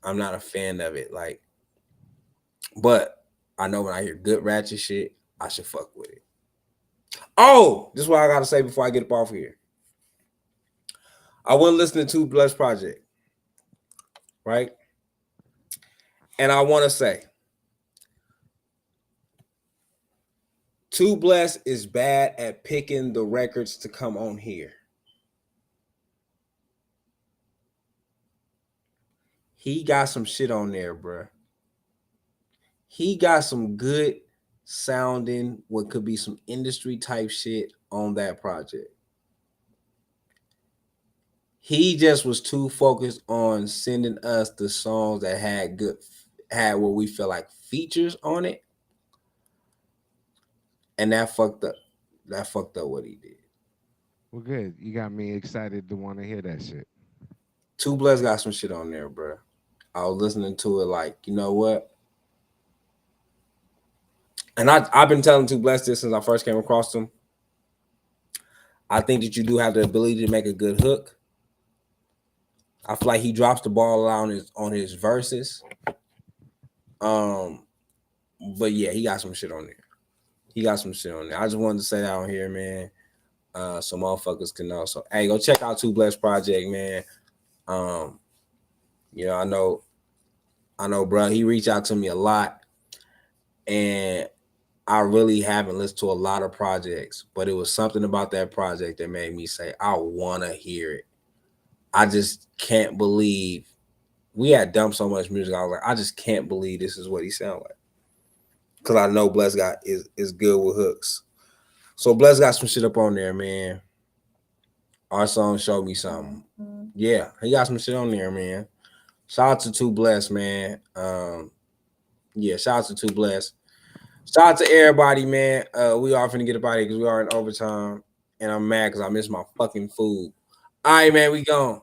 I'm not a fan of it. Like, but I know when I hear good ratchet shit, I should fuck with it. Oh, this is what I gotta say before I get up off here. I went listening to Bless Project, right? And I want to say, Too Blessed is bad at picking the records to come on here. He got some shit on there, bruh. He got some good sounding, what could be some industry type shit on that project. He just was too focused on sending us the songs that had what we feel like features on it. And that fucked up. That fucked up what he did. Well, good. You got me excited to want to hear that shit. Too Blessed got some shit on there, bro. I was listening to it like, you know what? And I've been telling Too Blessed this since I first came across him. I think that you do have the ability to make a good hook. I feel like he drops the ball on his verses. But yeah, he got some shit on there. He got some shit on there. I just wanted to say that on here, man. So motherfuckers can know. So hey, go check out Too Blessed Project, man. You know, I know, bro. He reached out to me a lot, and I really haven't listened to a lot of projects, but it was something about that project that made me say, I want to hear it. I just can't believe we had dumped so much music. I was like, I just can't believe this is what he sound like. Because I know Bless got is good with hooks. So Bless got some shit up on there, man. Our song Show Me Something. Yeah, he got some shit on there, man. Shout out to Too Blessed, man. Yeah, shout out to Too Blessed. Shout out to everybody, man. We are finna get up out here because we are in overtime. And I'm mad because I missed my fucking food. All right, man, we gone.